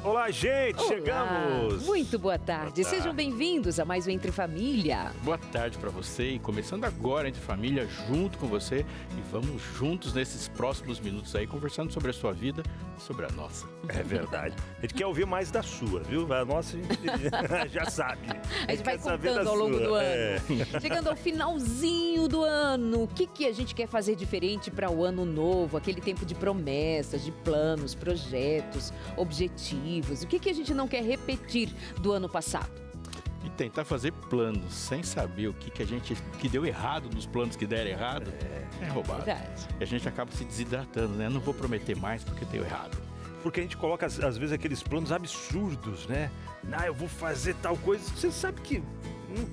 Olá, gente, Olá. chegamos! Muito boa tarde. Sejam bem-vindos a mais um Entre Família. Boa tarde para você e começando agora Entre Família junto com você e vamos juntos nesses próximos minutos aí conversando sobre a sua vida e sobre a nossa. É verdade. A gente quer ouvir mais da sua, viu? A nossa a gente já sabe. A gente vai quer saber contando da ao longo sua. do ano. É. Chegando ao finalzinho do ano, o que a gente quer fazer diferente para o ano novo? Aquele tempo de promessas, de planos, projetos, objetivos. O que a gente não quer repetir do ano passado? E tentar fazer planos sem saber o que deu errado nos planos que deram errado é roubado. Verdade. E a gente acaba se desidratando, né? Não vou prometer mais porque deu errado. Porque a gente coloca, às vezes, aqueles planos absurdos, né? Eu vou fazer tal coisa. Você sabe que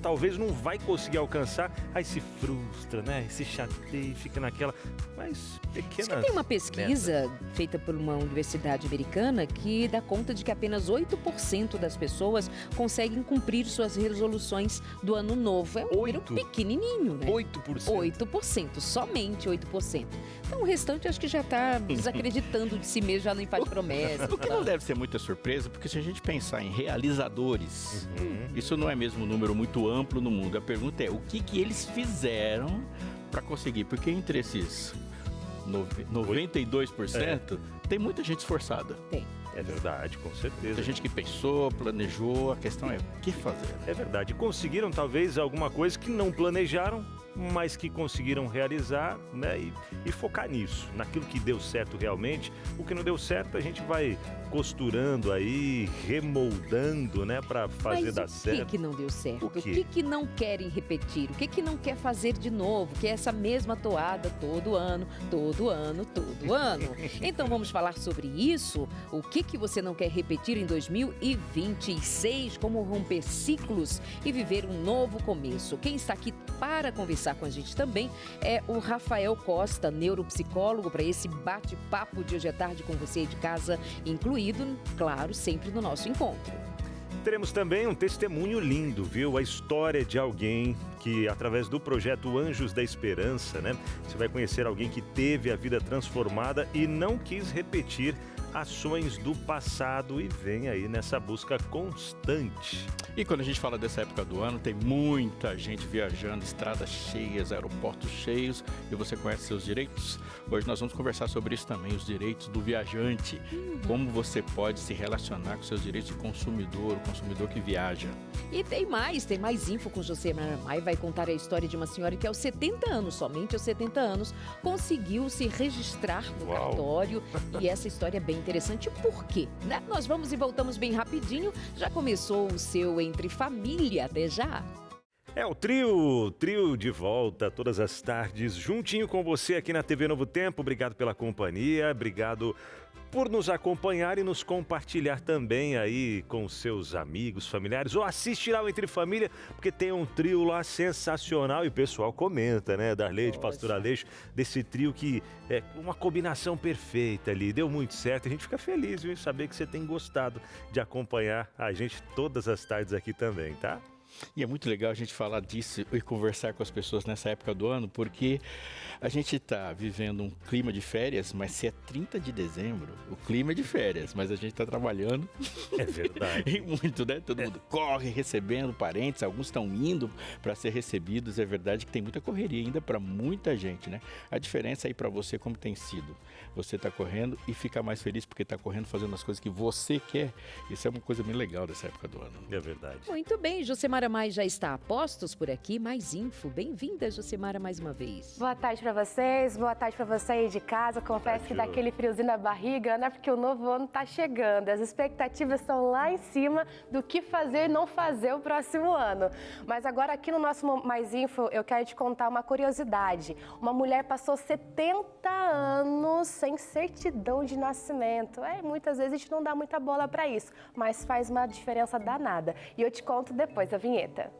talvez não vai conseguir alcançar. Aí se frustra, né? Se chateia, fica naquela... Mas pequenas... Diz que tem uma pesquisa feita por uma universidade americana que dá conta de que apenas 8% das pessoas conseguem cumprir suas resoluções do ano novo. É um número pequenininho, né? 8%. 8%, somente 8%. Então o restante acho que já está desacreditando de si mesmo, já não faz promessa. O que não deve ser muita surpresa, porque se a gente pensar em realizadores, isso não é mesmo um número muito amplo no mundo. A pergunta é, o que eles fizeram para conseguir? Porque entre esses 92%, tem muita gente esforçada. Tem. É verdade, com certeza. Muita gente que pensou, planejou, a questão é o que fazer. É verdade. Conseguiram talvez alguma coisa que não planejaram, mas que conseguiram realizar, né? E focar nisso, naquilo que deu certo realmente. O que não deu certo a gente vai costurando aí, remoldando, né? Para fazer dar certo. O que não deu certo? O quê? Que não querem repetir? O que não quer fazer de novo? Que é essa mesma toada todo ano, todo ano, todo ano. Então vamos falar sobre isso. O que você não quer repetir em 2026? Como romper ciclos e viver um novo começo? Quem está aqui para conversar com a gente também é o Rafael Costa, neuropsicólogo, para esse bate-papo de hoje à tarde com você aí de casa, incluído, claro, sempre no nosso encontro. Teremos também um testemunho lindo, viu? A história de alguém que, através do projeto Anjos da Esperança, né? Você vai conhecer alguém que teve a vida transformada e não quis repetir ações do passado e vem aí nessa busca constante. E quando a gente fala dessa época do ano, tem muita gente viajando, estradas cheias, aeroportos cheios, e você conhece seus direitos? Hoje nós vamos conversar sobre isso também, os direitos do viajante. Como você pode se relacionar com seus direitos de consumidor, o consumidor que viaja. E tem mais info com José Maramai, vai contar a história de uma senhora que aos 70 anos, somente aos 70 anos, conseguiu se registrar no cartório. E essa história é bem interessante. Por quê? Né? Nós vamos e voltamos bem rapidinho. Já começou o seu Entre Família, até já. É o trio de volta todas as tardes, juntinho com você aqui na TV Novo Tempo. Obrigado pela companhia, obrigado por nos acompanhar e nos compartilhar também aí com seus amigos, familiares, ou assistir ao Entre Família, porque tem um trio lá sensacional e o pessoal comenta, né, Darleide, Pastor Aleixo, desse trio que é uma combinação perfeita ali, deu muito certo, a gente fica feliz, viu, em saber que você tem gostado de acompanhar a gente todas as tardes aqui também, tá? E é muito legal a gente falar disso e conversar com as pessoas nessa época do ano, porque a gente está vivendo um clima de férias, mas se é 30 de dezembro, o clima é de férias, mas a gente está trabalhando. É verdade. E muito, né? Todo mundo corre recebendo parentes, alguns estão indo para ser recebidos. É verdade que tem muita correria ainda para muita gente, né? A diferença aí para você, como tem sido? Você está correndo e fica mais feliz porque está correndo, fazendo as coisas que você quer. Isso é uma coisa bem legal dessa época do ano. É verdade. Muito bem, Josemara Mais já está a postos por aqui, mais info. Bem-vinda, Josemara, mais uma vez. Boa tarde para vocês, boa tarde para você aí de casa. Confesso que dá aquele friozinho na barriga, né? Porque o novo ano está chegando. As expectativas estão lá em cima do que fazer e não fazer o próximo ano. Mas agora aqui no nosso Mais Info, eu quero te contar uma curiosidade. Uma mulher passou 70 anos sem certidão de nascimento. Muitas vezes a gente não dá muita bola para isso, mas faz uma diferença danada. E eu te conto depois da vinheta.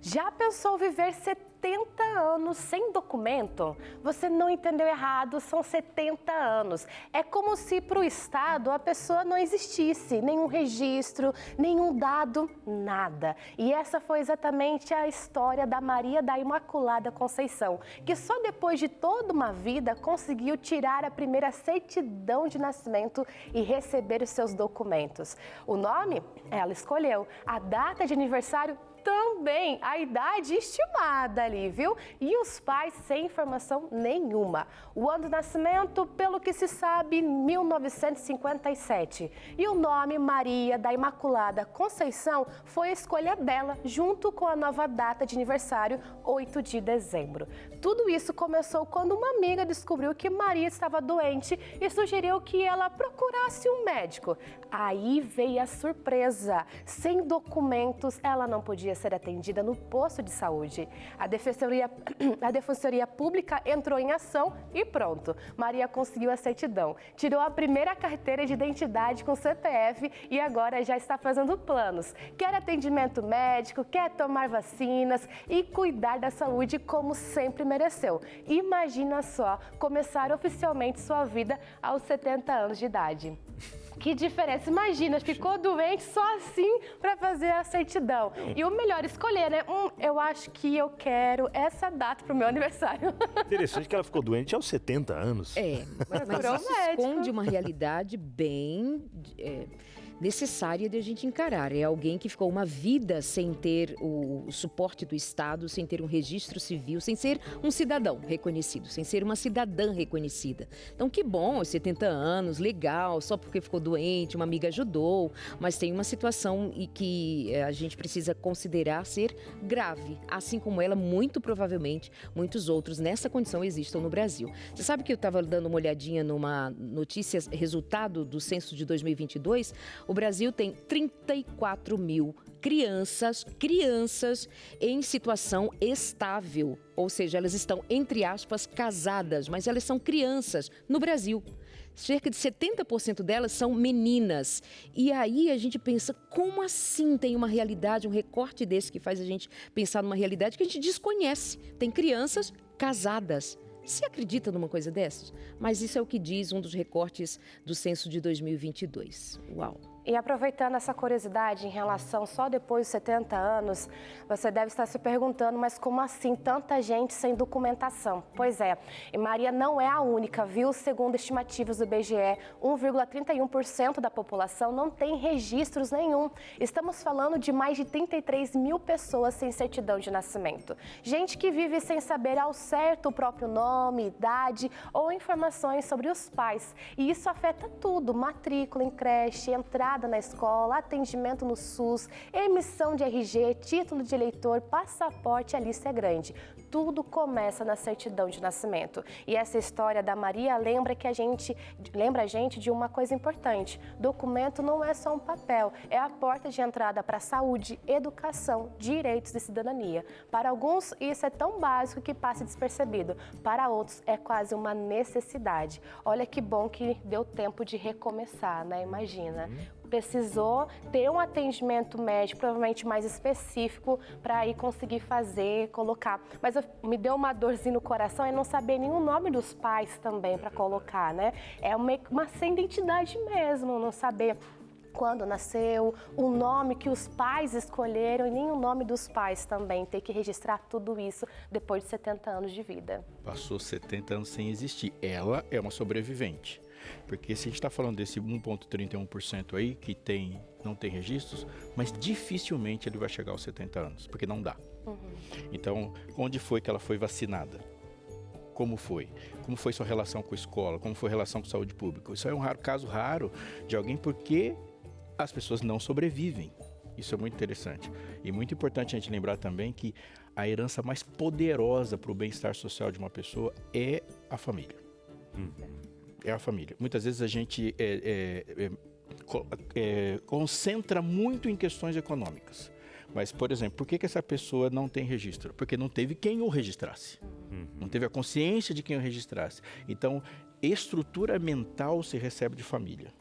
Já pensou viver 70 70 anos sem documento? Você não entendeu errado, são 70 anos. É como se para o Estado a pessoa não existisse, nenhum registro, nenhum dado, nada. E essa foi exatamente a história da Maria da Imaculada Conceição, que só depois de toda uma vida conseguiu tirar a primeira certidão de nascimento e receber os seus documentos. O nome, ela escolheu. A data de aniversário também, a idade estimada ali, viu? E os pais sem informação nenhuma. O ano de nascimento, pelo que se sabe, 1957. E o nome Maria da Imaculada Conceição foi a escolha dela, junto com a nova data de aniversário, 8 de dezembro. Tudo isso começou quando uma amiga descobriu que Maria estava doente e sugeriu que ela procurasse um médico. Aí veio a surpresa. Sem documentos, ela não podia ser atendida no posto de saúde. A Defensoria Pública entrou em ação e pronto. Maria conseguiu a certidão, tirou a primeira carteira de identidade com CPF e agora já está fazendo planos. Quer atendimento médico, quer tomar vacinas e cuidar da saúde como sempre mereceu. Imagina só, começar oficialmente sua vida aos 70 anos de idade. Que diferença, imagina, ficou doente só assim para fazer a certidão. E o melhor, escolher, né? Eu acho que eu quero essa data pro meu aniversário. Interessante que ela ficou doente aos 70 anos. Mas isso esconde uma realidade bem necessária de a gente encarar. É alguém que ficou uma vida sem ter o suporte do Estado, sem ter um registro civil, sem ser um cidadão reconhecido, sem ser uma cidadã reconhecida. Então, que bom, aos 70 anos, legal, só porque ficou doente, uma amiga ajudou, mas tem uma situação e que a gente precisa considerar ser grave, assim como ela, muito provavelmente, muitos outros nessa condição existam no Brasil. Você sabe que eu estava dando uma olhadinha numa notícia, resultado do censo de 2022, o Brasil tem 34 mil crianças em situação estável, ou seja, elas estão, entre aspas, casadas, mas elas são crianças no Brasil. Cerca de 70% delas são meninas. E aí a gente pensa, como assim tem uma realidade, um recorte desse que faz a gente pensar numa realidade que a gente desconhece? Tem crianças casadas. Você acredita numa coisa dessas? Mas isso é o que diz um dos recortes do censo de 2022. Uau! E aproveitando essa curiosidade em relação só depois dos 70 anos, você deve estar se perguntando, mas como assim tanta gente sem documentação? Pois é, e Maria não é a única, viu? Segundo estimativas do IBGE, 1,31% da população não tem registros nenhum. Estamos falando de mais de 33 mil pessoas sem certidão de nascimento. Gente que vive sem saber ao certo o próprio nome, idade ou informações sobre os pais. E isso afeta tudo, matrícula em creche, entrada na escola, atendimento no SUS, emissão de RG, título de eleitor, passaporte, a lista é grande. Tudo começa na certidão de nascimento. E essa história da Maria lembra a gente de uma coisa importante. Documento não é só um papel, é a porta de entrada para saúde, educação, direitos e cidadania. Para alguns, isso é tão básico que passa despercebido. Para outros, é quase uma necessidade. Olha que bom que deu tempo de recomeçar, né? Imagina. Precisou ter um atendimento médico, provavelmente mais específico, para aí conseguir fazer, colocar. Mas me deu uma dorzinha no coração e não saber nem o nome dos pais também para colocar, né? É uma sem identidade mesmo, não saber quando nasceu, o nome que os pais escolheram e nem o nome dos pais também. Ter que registrar tudo isso depois de 70 anos de vida. Passou 70 anos sem existir. Ela é uma sobrevivente. Porque se a gente está falando desse 1,31% aí que não tem registros, mas dificilmente ele vai chegar aos 70 anos, porque não dá. Então, onde foi que ela foi vacinada? Como foi? Como foi sua relação com a escola? Como foi a relação com a saúde pública? Isso é um caso raro de alguém porque as pessoas não sobrevivem. Isso é muito interessante. E muito importante a gente lembrar também que a herança mais poderosa para o bem-estar social de uma pessoa é a família. É a família. Muitas vezes a gente concentra muito em questões econômicas. Mas, por exemplo, por que essa pessoa não tem registro? Porque não teve quem o registrasse. Não teve a consciência de quem o registrasse. Então, estrutura mental se recebe de família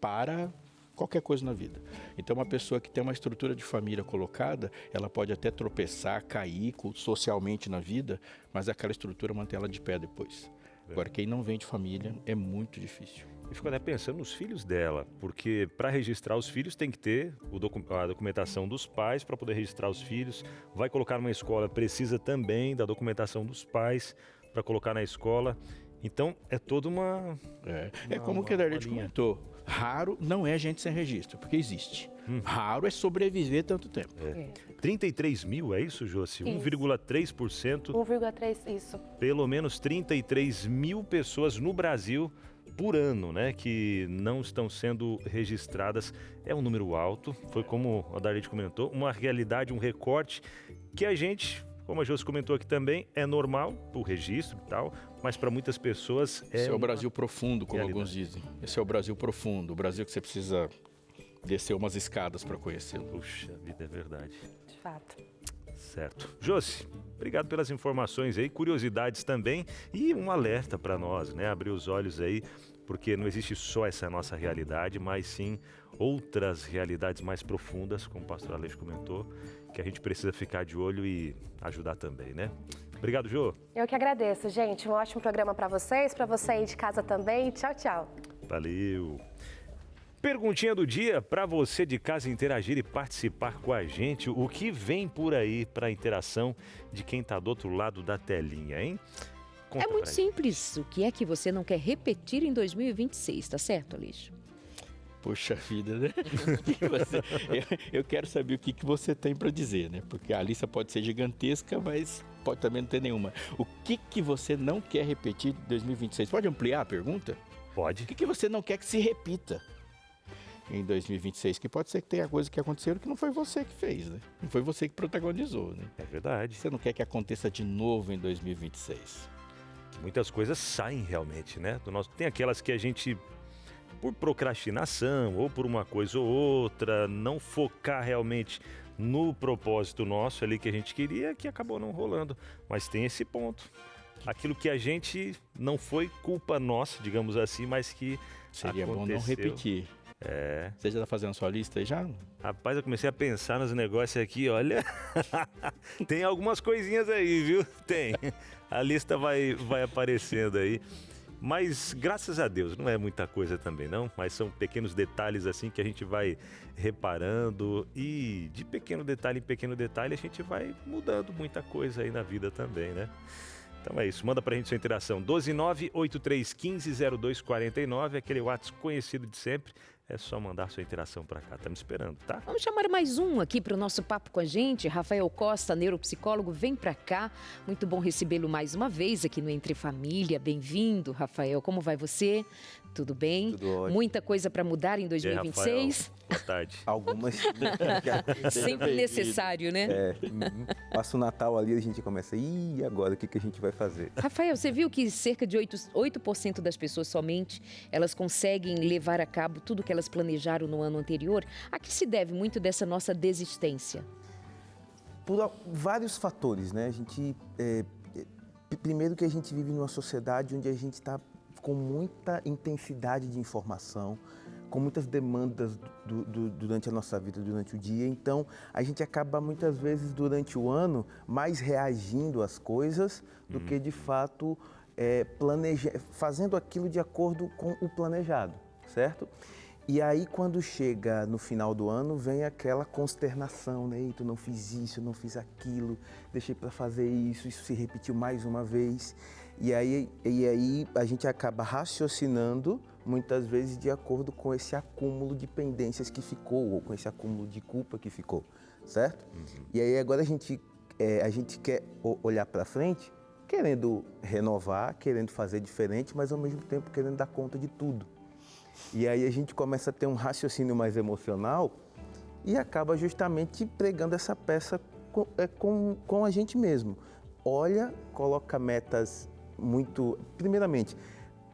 para qualquer coisa na vida. Então, uma pessoa que tem uma estrutura de família colocada, ela pode até tropeçar, cair socialmente na vida, mas aquela estrutura mantém ela de pé depois. Agora, quem não vem de família é muito difícil. E fico até pensando nos filhos dela, porque para registrar os filhos tem que ter a documentação dos pais para poder registrar os filhos. Vai colocar numa escola, precisa também da documentação dos pais para colocar na escola. Então, é toda uma... É como o que a Darlete comentou. Raro não é gente sem registro, porque existe. Raro é sobreviver tanto tempo. 33 mil, é isso, Josi? 1,3%. 1,3%, isso. Pelo menos 33 mil pessoas no Brasil por ano, né, que não estão sendo registradas. É um número alto, foi como a Darlete comentou, uma realidade, um recorte que a gente, como a Josi comentou aqui também, é normal o registro e tal, mas para muitas pessoas é... Esse é o Brasil profundo, como realidade. alguns dizem. Esse é o Brasil profundo, o Brasil que você precisa descer umas escadas para conhecê-lo. Puxa vida, é verdade. De fato. Certo. Josi, obrigado pelas informações aí, curiosidades também e um alerta para nós, né? Abrir os olhos aí, porque não existe só essa nossa realidade, mas sim outras realidades mais profundas, como o pastor Aleixo comentou, que a gente precisa ficar de olho e ajudar também, né? Obrigado, Jô. Eu que agradeço, gente. Um ótimo programa para vocês, para você aí de casa também. Tchau, tchau. Valeu. Perguntinha do dia para você de casa interagir e participar com a gente. O que vem por aí para a interação de quem está do outro lado da telinha, hein? Conta É muito pra simples. O que é que você não quer repetir em 2026, tá certo, Aleixo? Poxa vida, né? Eu quero saber o que você tem para dizer, né? Porque a lista pode ser gigantesca, mas pode também não ter nenhuma. O que você não quer repetir em 2026? Pode ampliar a pergunta? Pode. O que você não quer que se repita em 2026? Que pode ser que tenha coisa que aconteceram que não foi você que fez, né? Não foi você que protagonizou, né? É verdade. Você não quer que aconteça de novo em 2026? Muitas coisas saem realmente, né? Do nosso... Tem aquelas que a gente, por procrastinação ou por uma coisa ou outra, não focar realmente no propósito nosso ali que a gente queria, que acabou não rolando. Mas tem esse ponto. Aquilo que a gente não foi culpa nossa, digamos assim, mas que seria aconteceu. Bom não repetir. É. Você já tá fazendo a sua lista aí já? Rapaz, eu comecei a pensar nos negócios aqui, olha. Tem algumas coisinhas aí, viu? Tem. A lista vai aparecendo aí. Mas, graças a Deus, não é muita coisa também, não. Mas são pequenos detalhes assim que a gente vai reparando. E de pequeno detalhe em pequeno detalhe a gente vai mudando muita coisa aí na vida também, né? Então é isso, manda pra gente sua interação. 12983150249, aquele WhatsApp conhecido de sempre. É só mandar sua interação pra cá, estamos esperando, tá? Vamos chamar mais um aqui para o nosso papo com a gente. Rafael Costa, neuropsicólogo, vem pra cá. Muito bom recebê-lo mais uma vez aqui no Entre Família. Bem-vindo, Rafael. Como vai você? Tudo bem? Tudo ótimo. Muita coisa para mudar em 2026? Boa tarde. Algumas. Sempre necessário, né? Passa o Natal ali, a gente começa, e agora o que a gente vai fazer? Rafael, você viu que cerca de 8% das pessoas somente, elas conseguem levar a cabo tudo que elas planejaram no ano anterior? A que se deve muito dessa nossa desistência? Por vários fatores, né? A gente, primeiro que a gente vive numa sociedade onde a gente está com muita intensidade de informação, com muitas demandas durante a nossa vida, durante o dia. Então, a gente acaba muitas vezes durante o ano mais reagindo às coisas do que de fato fazendo aquilo de acordo com o planejado, certo? E aí, quando chega no final do ano, vem aquela consternação, né? Eita, eu não fiz isso, eu não fiz aquilo, deixei para fazer isso se repetiu mais uma vez. E aí a gente acaba raciocinando, muitas vezes, de acordo com esse acúmulo de pendências que ficou, ou com esse acúmulo de culpa que ficou, certo? E aí agora a gente quer olhar para frente, querendo renovar, querendo fazer diferente, mas ao mesmo tempo querendo dar conta de tudo. E aí a gente começa a ter um raciocínio mais emocional e acaba justamente pregando essa peça com a gente mesmo. Olha, coloca metas muito... Primeiramente,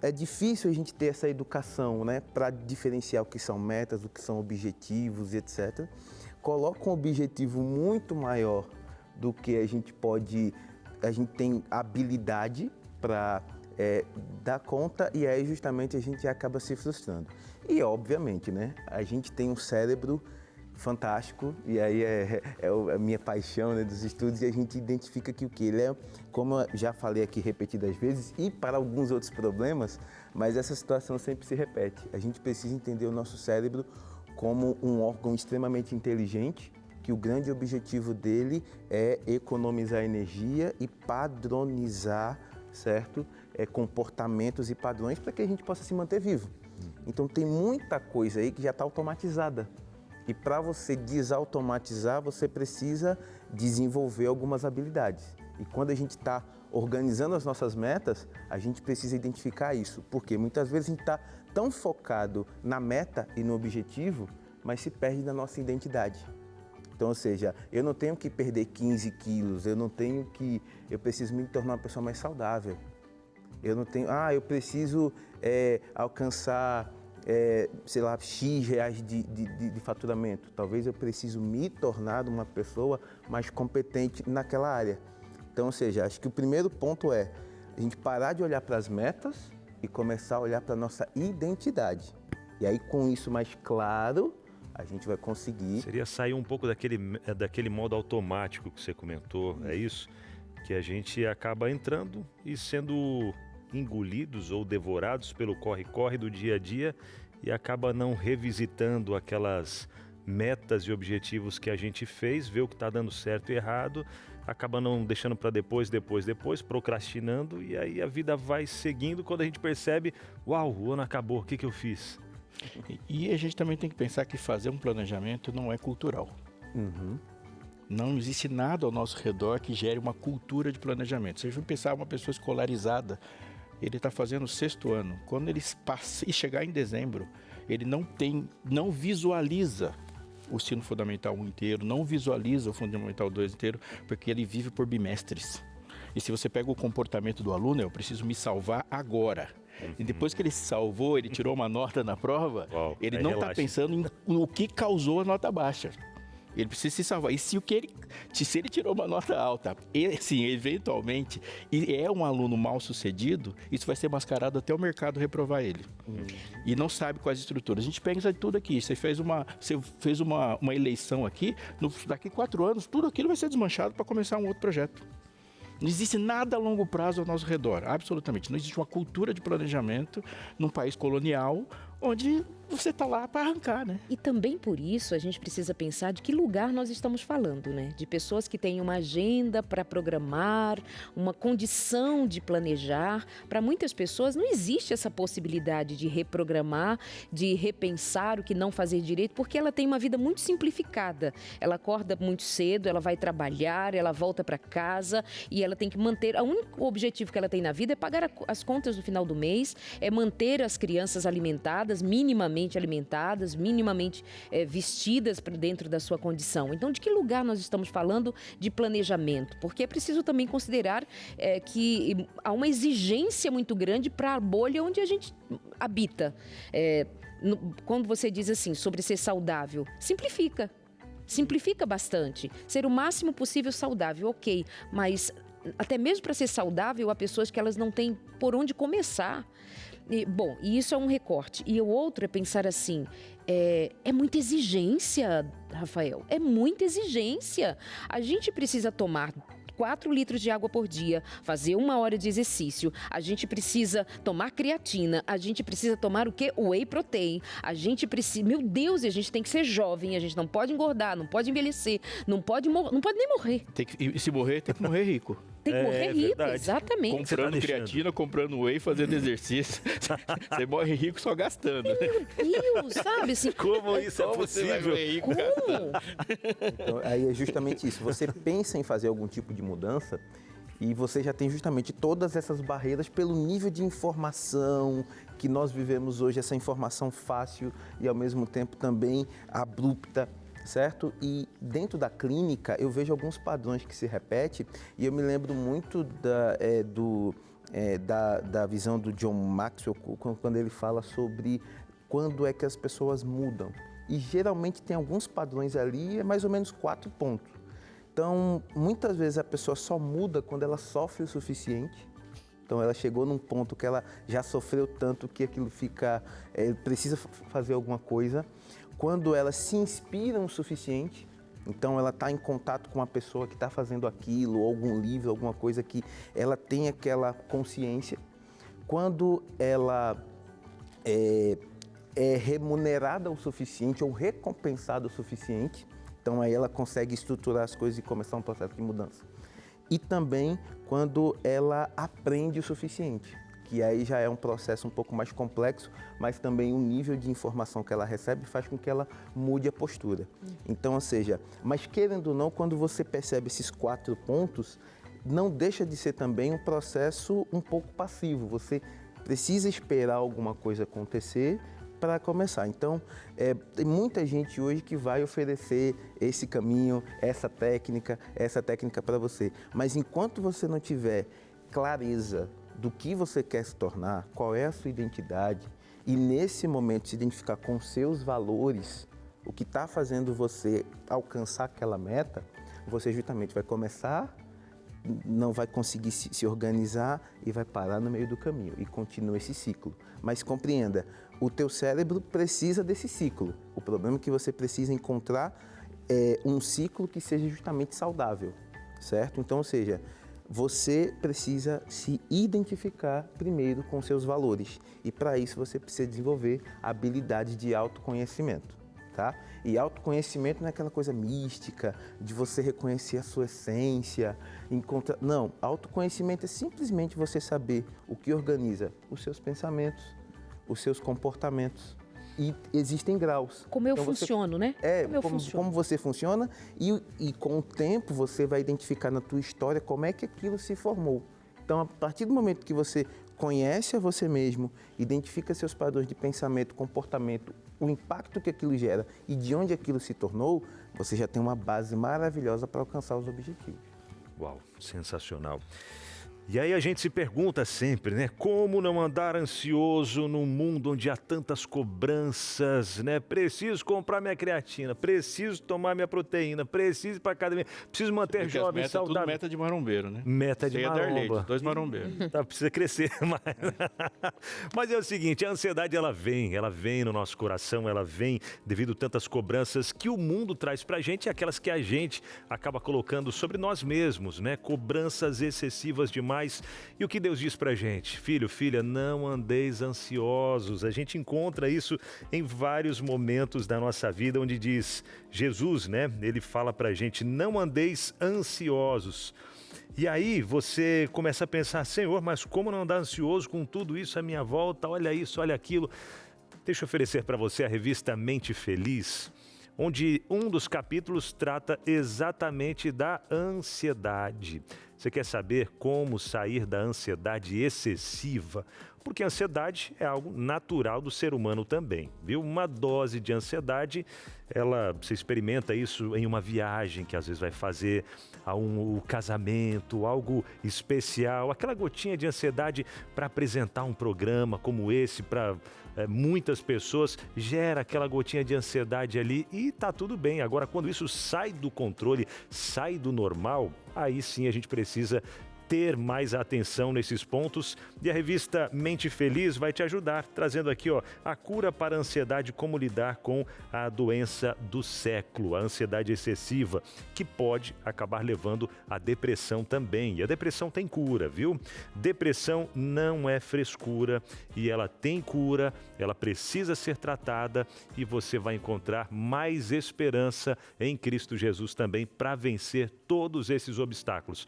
é difícil a gente ter essa educação, né, para diferenciar o que são metas, o que são objetivos, etc. Coloca um objetivo muito maior do que a gente tem habilidade para dar conta e aí justamente a gente acaba se frustrando. E obviamente, né, a gente tem um cérebro fantástico e aí é a minha paixão, né, dos estudos, e a gente identifica que o que ele é, como eu já falei aqui repetidas vezes, e para alguns outros problemas, mas essa situação sempre se repete. A gente precisa entender o nosso cérebro como um órgão extremamente inteligente, que o grande objetivo dele é economizar energia e padronizar, certo? Comportamentos e padrões para que a gente possa se manter vivo. Então tem muita coisa aí que já está automatizada. E para você desautomatizar, você precisa desenvolver algumas habilidades. E quando a gente está organizando as nossas metas, a gente precisa identificar isso. Porque muitas vezes a gente está tão focado na meta e no objetivo, mas se perde da nossa identidade. Então, ou seja, eu não tenho que perder 15 quilos, eu preciso me tornar uma pessoa mais saudável. Eu preciso alcançar, sei lá, X reais de faturamento. Talvez eu preciso me tornar uma pessoa mais competente naquela área. Então, ou seja, acho que o primeiro ponto é a gente parar de olhar para as metas e começar a olhar para a nossa identidade. E aí, com isso mais claro, a gente vai conseguir... Seria sair um pouco daquele modo automático que você comentou, é isso? Que a gente acaba entrando e sendo engolidos ou devorados pelo corre-corre do dia a dia e acaba não revisitando aquelas metas e objetivos que a gente fez, vê o que está dando certo e errado, acaba não deixando para depois, procrastinando, e aí a vida vai seguindo. Quando a gente percebe, uau, o ano acabou, o que eu fiz? E a gente também tem que pensar que fazer um planejamento não é cultural. Uhum. Não existe nada ao nosso redor que gere uma cultura de planejamento. Se a gente pensar uma pessoa escolarizada, ele está fazendo o 6º ano. Quando ele chegar em dezembro, ele não visualiza o ensino fundamental 1 inteiro, não visualiza o fundamental 2 inteiro, porque ele vive por bimestres. E se você pega o comportamento do aluno, eu preciso me salvar agora. E depois que ele se salvou, ele tirou uma nota na prova, ele não está pensando no que causou a nota baixa. Ele precisa se salvar. E se ele tirou uma nota alta, sim, eventualmente, e é um aluno mal sucedido, isso vai ser mascarado até o mercado reprovar ele. E não sabe quais estruturas. A gente pensa de tudo aqui. Você fez uma eleição aqui, daqui 4 anos, tudo aquilo vai ser desmanchado para começar um outro projeto. Não existe nada a longo prazo ao nosso redor, absolutamente. Não existe uma cultura de planejamento num país colonial onde você está lá para arrancar, né? E também por isso a gente precisa pensar de que lugar nós estamos falando, né? De pessoas que têm uma agenda para programar, uma condição de planejar. Para muitas pessoas não existe essa possibilidade de reprogramar, de repensar o que não fazer direito, porque ela tem uma vida muito simplificada. Ela acorda muito cedo, ela vai trabalhar, ela volta para casa e ela tem que manter... O único objetivo que ela tem na vida é pagar as contas no final do mês, é manter as crianças alimentadas, minimamente alimentadas, minimamente vestidas para dentro da sua condição. Então, de que lugar nós estamos falando de planejamento? Porque é preciso também considerar que há uma exigência muito grande para a bolha onde a gente habita. Quando você diz assim, sobre ser saudável, simplifica. Simplifica bastante. Ser o máximo possível saudável, ok, mas até mesmo para ser saudável, há pessoas que elas não têm por onde começar. E isso é um recorte. E o outro é pensar assim, é muita exigência, Rafael, é muita exigência. A gente precisa tomar 4 litros de água por dia, fazer 1 hora de exercício, a gente precisa tomar creatina, a gente precisa tomar o quê? Whey protein, a gente precisa... Meu Deus, a gente tem que ser jovem, a gente não pode engordar, não pode envelhecer, não pode nem morrer. E se morrer, tem que morrer rico. Tem que morrer rico, verdade. exatamente. Comprando creatina, comprando whey, fazendo exercício. Você morre rico só gastando. Meu Deus, sabe? Assim, Como isso é possível? Rico como? Então, aí é justamente isso. Você pensa em fazer algum tipo de mudança e você já tem justamente todas essas barreiras pelo nível de informação que nós vivemos hoje, essa informação fácil e ao mesmo tempo também abrupta, certo? E dentro da clínica eu vejo alguns padrões que se repetem e eu me lembro muito da visão do John Maxwell quando ele fala sobre quando é que as pessoas mudam. E geralmente tem alguns padrões ali, é mais ou menos 4 pontos. Então, muitas vezes a pessoa só muda quando ela sofre o suficiente Então ela chegou num ponto que ela já sofreu tanto que aquilo fica, precisa fazer alguma coisa. Quando ela se inspira o suficiente, então ela está em contato com uma pessoa que está fazendo aquilo, ou algum livro, alguma coisa que ela tem aquela consciência. Quando ela é remunerada o suficiente ou recompensada o suficiente, então aí ela consegue estruturar as coisas e começar um processo de mudança. E também quando ela aprende o suficiente, que aí já é um processo um pouco mais complexo, mas também o nível de informação que ela recebe faz com que ela mude a postura. Então, ou seja, mas querendo ou não, quando você percebe esses 4 pontos, não deixa de ser também um processo um pouco passivo. Você precisa esperar alguma coisa acontecer para começar. Então, tem muita gente hoje que vai oferecer esse caminho, essa técnica para você. Mas enquanto você não tiver clareza do que você quer se tornar, qual é a sua identidade, e nesse momento se identificar com seus valores, o que está fazendo você alcançar aquela meta, você justamente vai começar, não vai conseguir se organizar e vai parar no meio do caminho e continua esse ciclo. Mas compreenda, o teu cérebro precisa desse ciclo. O problema é que você precisa encontrar um ciclo que seja justamente saudável, certo? Então, ou seja, você precisa se identificar primeiro com seus valores e para isso você precisa desenvolver a habilidade de autoconhecimento. Tá? E autoconhecimento não é aquela coisa mística de você reconhecer a sua essência. Não, autoconhecimento é simplesmente você saber o que organiza os seus pensamentos, os seus comportamentos. E existem graus. Como eu então, funciono, né? Como você funciona e com o tempo você vai identificar na tua história como é que aquilo se formou. Então, a partir do momento que você conhece a você mesmo, identifica seus padrões de pensamento, comportamento, o impacto que aquilo gera e de onde aquilo se tornou, você já tem uma base maravilhosa para alcançar os objetivos. Uau, sensacional. E aí a gente se pergunta sempre, né? Como não andar ansioso num mundo onde há tantas cobranças, né? Preciso comprar minha creatina, preciso tomar minha proteína, preciso ir para academia, preciso manter jovem, saudável. Tudo meta de marombeiro, né? Meta de maromba. Leite, 2 marombeiros. Tá, precisa crescer mais. Mas é o seguinte, a ansiedade ela vem no nosso coração, ela vem devido a tantas cobranças que o mundo traz pra gente e aquelas que a gente acaba colocando sobre nós mesmos, né? Cobranças excessivas demais. E o que Deus diz pra gente? Filho, filha, não andeis ansiosos. A gente encontra isso em vários momentos da nossa vida, onde diz Jesus, né? Ele fala pra gente, não andeis ansiosos. E aí você começa a pensar, Senhor, mas como não andar ansioso com tudo isso à minha volta? Olha isso, olha aquilo. Deixa eu oferecer para você a revista Mente Feliz, onde um dos capítulos trata exatamente da ansiedade. Você quer saber como sair da ansiedade excessiva? Porque a ansiedade é algo natural do ser humano também, viu? Uma dose de ansiedade, você experimenta isso em uma viagem que às vezes vai fazer a um casamento, algo especial, aquela gotinha de ansiedade para apresentar um programa como esse para muitas pessoas, gera aquela gotinha de ansiedade ali e tá tudo bem. Agora, quando isso sai do controle, sai do normal, aí sim a gente precisa ter mais atenção nesses pontos e a revista Mente Feliz vai te ajudar, trazendo aqui a cura para a ansiedade, como lidar com a doença do século, a ansiedade excessiva, que pode acabar levando à depressão também. E a depressão tem cura, viu? Depressão não é frescura e ela tem cura, ela precisa ser tratada e você vai encontrar mais esperança em Cristo Jesus também para vencer todos esses obstáculos.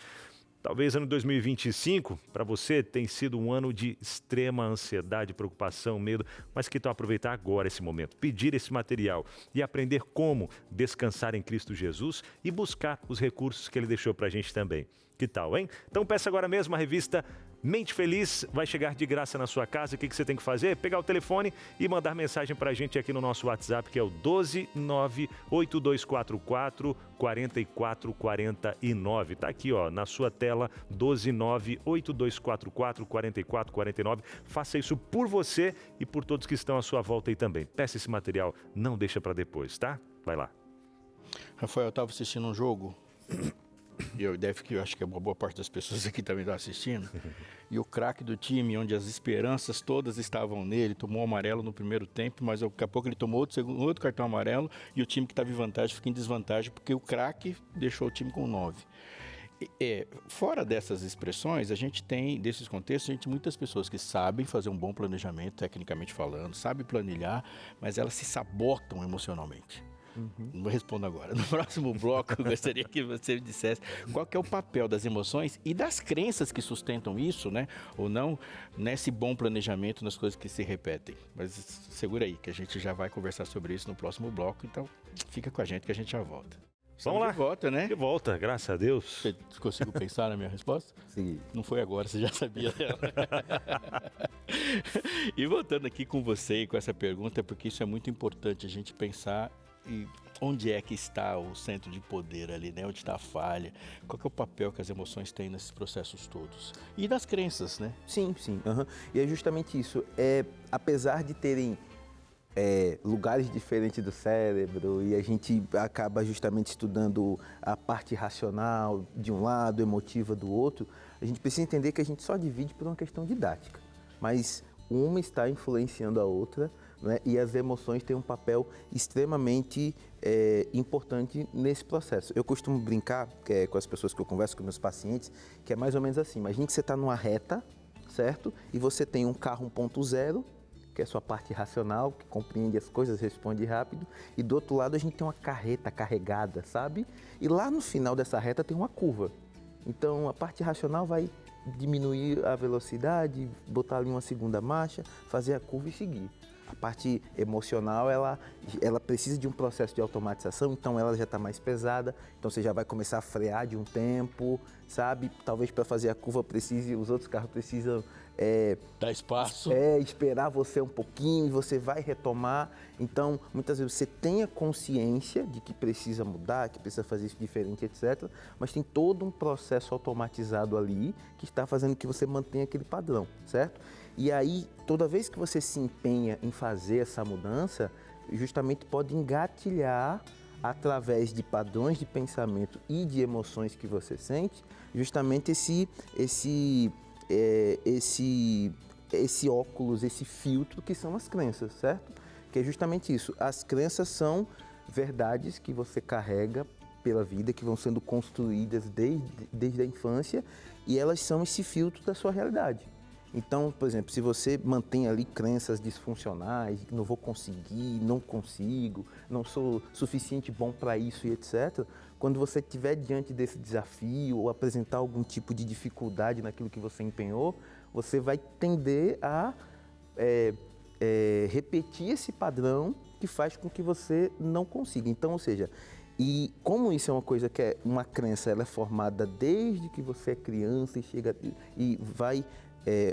Talvez ano 2025, para você, tem sido um ano de extrema ansiedade, preocupação, medo, mas que tal aproveitar agora esse momento, pedir esse material e aprender como descansar em Cristo Jesus e buscar os recursos que Ele deixou para a gente também. Que tal, hein? Então peça agora mesmo a revista Mente Feliz, vai chegar de graça na sua casa. O que você tem que fazer? Pegar o telefone e mandar mensagem para a gente aqui no nosso WhatsApp, que é o 12982444449. Tá aqui, na sua tela, 12982444449. Faça isso por você e por todos que estão à sua volta aí também. Peça esse material, não deixa para depois, tá? Vai lá. Rafael, eu estava assistindo um jogo e eu acho que uma boa parte das pessoas aqui também estão assistindo, e o craque do time, onde as esperanças todas estavam nele, tomou um amarelo no primeiro tempo, mas daqui a pouco ele tomou outro cartão amarelo, e o time que estava em vantagem fica em desvantagem, porque o craque deixou o time com 9. Fora dessas expressões, a gente tem, desses contextos, a gente tem muitas pessoas que sabem fazer um bom planejamento, tecnicamente falando, sabem planilhar, mas elas se sabotam emocionalmente. Não vou responder agora. No próximo bloco, eu gostaria que você me dissesse qual que é o papel das emoções e das crenças que sustentam isso, né? Ou não, nesse bom planejamento, nas coisas que se repetem. Mas segura aí, que a gente já vai conversar sobre isso no próximo bloco, então fica com a gente que a gente já volta. Vamos lá. De volta, né? De volta, graças a Deus. Você conseguiu pensar na minha resposta? Sim. Não foi agora, você já sabia dela. E voltando aqui com você e com essa pergunta, porque isso é muito importante a gente pensar e onde é que está o centro de poder ali, né? Onde está a falha? Qual que é o papel que as emoções têm nesses processos todos? E das crenças, né? Sim. E é justamente isso. Apesar de terem lugares diferentes do cérebro e a gente acaba justamente estudando a parte racional de um lado, emotiva do outro, a gente precisa entender que a gente só divide por uma questão didática. Mas uma está influenciando a outra, né? E as emoções têm um papel extremamente importante nesse processo. Eu costumo brincar com as pessoas que eu converso, com meus pacientes, que é mais ou menos assim. Imagine que você está numa reta, certo? E você tem um carro 1.0, que é a sua parte racional, que compreende as coisas, responde rápido. E do outro lado a gente tem uma carreta carregada, sabe? E lá no final dessa reta tem uma curva. Então a parte racional vai diminuir a velocidade, botar ali uma segunda marcha, fazer a curva e seguir. A parte emocional, ela precisa de um processo de automatização, então ela já está mais pesada, então você já vai começar a frear de um tempo, sabe? Talvez para fazer a curva os outros carros precisam Dá espaço. Esperar você um pouquinho e você vai retomar. Então, muitas vezes você tem a consciência de que precisa mudar, que precisa fazer isso diferente, etc. Mas tem todo um processo automatizado ali que está fazendo que você mantenha aquele padrão, certo? E aí, toda vez que você se empenha em fazer essa mudança, justamente pode engatilhar através de padrões de pensamento e de emoções que você sente, justamente esse óculos, esse filtro que são as crenças, certo? Que é justamente isso. As crenças são verdades que você carrega pela vida, que vão sendo construídas desde a infância, e elas são esse filtro da sua realidade. Então, por exemplo, se você mantém ali crenças disfuncionais, não vou conseguir, não consigo, não sou suficiente bom para isso e etc., quando você estiver diante desse desafio ou apresentar algum tipo de dificuldade naquilo que você empenhou, você vai tender a repetir esse padrão que faz com que você não consiga. Então, ou seja, e como isso é uma coisa que uma crença, ela é formada desde que você é criança e chega e vai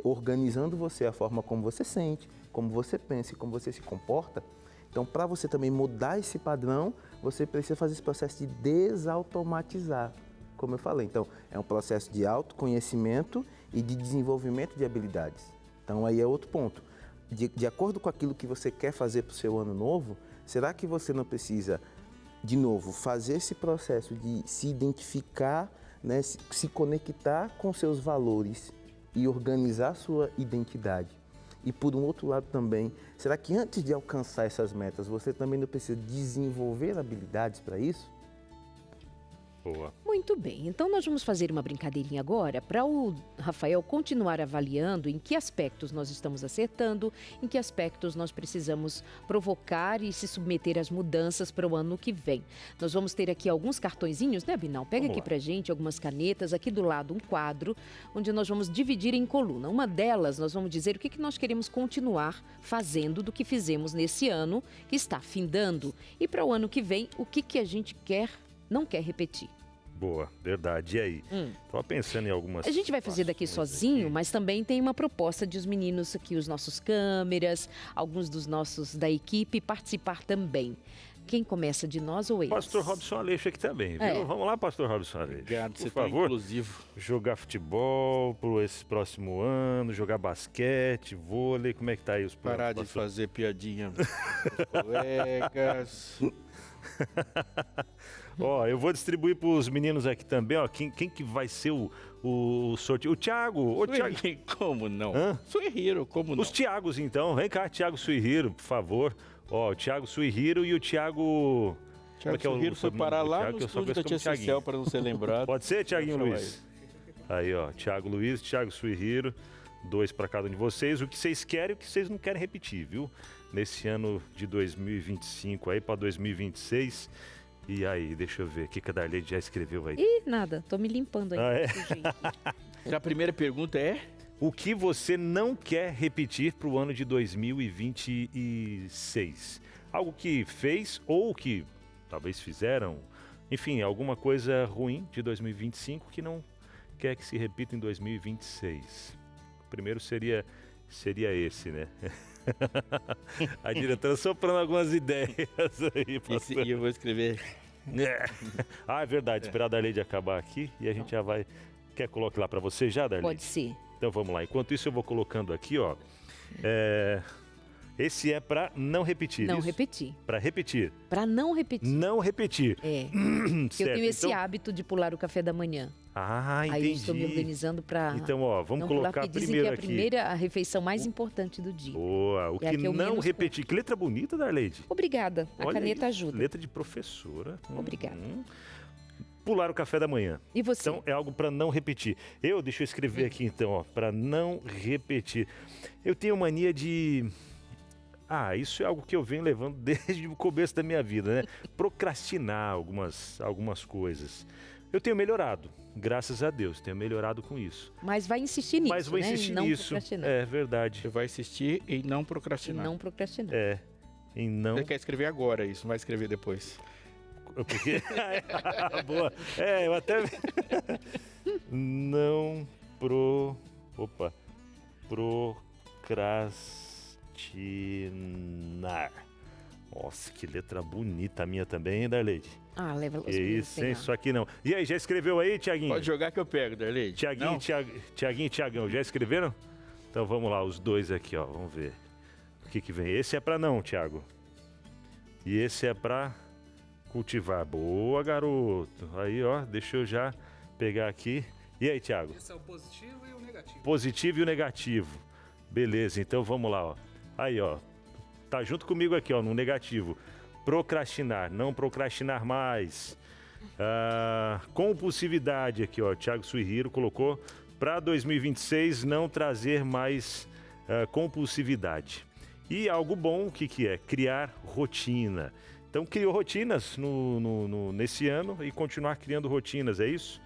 organizando você a forma como você sente, como você pensa e como você se comporta. Então, para você também mudar esse padrão, você precisa fazer esse processo de desautomatizar, como eu falei. Então, é um processo de autoconhecimento e de desenvolvimento de habilidades. Então, aí é outro ponto. De acordo com aquilo que você quer fazer para o seu ano novo, será que você não precisa, de novo, fazer esse processo de se identificar, né, se conectar com seus valores e organizar a sua identidade? E por um outro lado também, será que antes de alcançar essas metas, você também não precisa desenvolver habilidades para isso? Boa. Muito bem, então nós vamos fazer uma brincadeirinha agora para o Rafael continuar avaliando em que aspectos nós estamos acertando, em que aspectos nós precisamos provocar e se submeter às mudanças para o ano que vem. Nós vamos ter aqui alguns cartõezinhos, né, Binal? Pega aqui pra gente algumas canetas, aqui do lado um quadro, onde nós vamos dividir em coluna. Uma delas nós vamos dizer o que nós queremos continuar fazendo do que fizemos nesse ano que está findando. E para o ano que vem, o que a gente não quer repetir. Boa, verdade. E aí? Tava pensando em algumas... A gente vai fazer daqui sozinho, mas também tem uma proposta de os meninos aqui, os nossos câmeras, alguns dos nossos da equipe participar também. Quem começa, de nós ou eles? Pastor Robson Aleixo aqui também, viu? Vamos lá, Pastor Robson Aleixo. Obrigado, por favor, inclusivo. Jogar futebol por esse próximo ano, jogar basquete, vôlei, como é que tá aí os planos? Parar de fazer piadinha com os colegas. Ó, eu vou distribuir para os meninos aqui também, ó. Quem que vai ser o sorteio? O Thiago. Ô, Thiago. Como não? Hã? Suihiro, como não? Os Thiagos, então. Vem cá, Thiago Suihiro, por favor. Ó, o Thiago Suihiro e o Thiago... Thiago Suihiro foi parar lá no estúdio da Tia Cecel para não ser lembrado. Pode ser, Thiaguinho Luiz? Aí, ó, Thiago Luiz, Thiago Suihiro, 2 para cada um de vocês. O que vocês querem e o que vocês não querem repetir, viu? Nesse ano de 2025 aí para 2026. E aí, deixa eu ver, o que a Darlene já escreveu aí? Ih, nada, tô me limpando aí. Ah, é? A primeira pergunta é... O que você não quer repetir para o ano de 2026? Algo que fez ou que talvez fizeram, enfim, alguma coisa ruim de 2025 que não quer que se repita em 2026. O primeiro seria esse, né? A diretora soprando algumas ideias aí. E eu vou escrever... Ah, é verdade, esperar a Darlene acabar aqui e a gente já vai... Quer colocar lá para você já, Darlene? Pode ser. Então vamos lá. Enquanto isso eu vou colocando aqui, ó. Esse é para não repetir. Não isso? repetir. Para repetir. Para não repetir. Não repetir. É. Certo, Eu tenho esse então... hábito de pular o café da manhã. Ah, entendi. Aí eu estou me organizando para. Então, ó, vamos não colocar pular, porque dizem primeiro que é a aqui. primeira a refeição mais importante do dia. Boa. O É a que que eu não menos repetir. Que letra bonita, Darlene. Obrigada. A Olha caneta isso, ajuda. Letra de professora. Obrigada. Pular o café da manhã. E você? Então é algo para não repetir. Deixa eu escrever aqui então, ó, para não repetir. Eu tenho mania de... isso é algo que eu venho levando desde o começo da minha vida, né? Procrastinar algumas coisas. Eu tenho melhorado, graças a Deus, tenho melhorado com isso. Mas vai insistir nisso, Mas vou insistir né? Não nisso. procrastinar. É verdade. Você vai insistir em não E procrastinar. não procrastinar. Em não... Você quer escrever agora isso, não vai escrever depois. Porque... Boa. Eu até... Não procrastinar. Nossa, que letra bonita a minha também, hein, Darlene? Leva os Que isso, hein? Isso aqui não. E aí, já escreveu aí, Tiaguinho? Pode jogar que eu pego, Darlene. Tiaguinho, Tiagão, já escreveram? Então vamos lá, os dois aqui, ó. Vamos ver. O que vem? Esse é pra não, Tiago. E esse é pra cultivar. Boa, garoto. Aí, ó, deixa eu já pegar aqui. E aí, Tiago? Esse é o positivo e o negativo. Positivo e o negativo. Beleza, então vamos lá, ó. Aí, ó. Tá junto comigo aqui, ó, no negativo. Procrastinar, não procrastinar mais. Compulsividade aqui, ó. Thiago Suihiro colocou para 2026 não trazer mais compulsividade. E algo bom, o que é? Criar rotina. Então, criou rotinas nesse ano e continuar criando rotinas, é isso?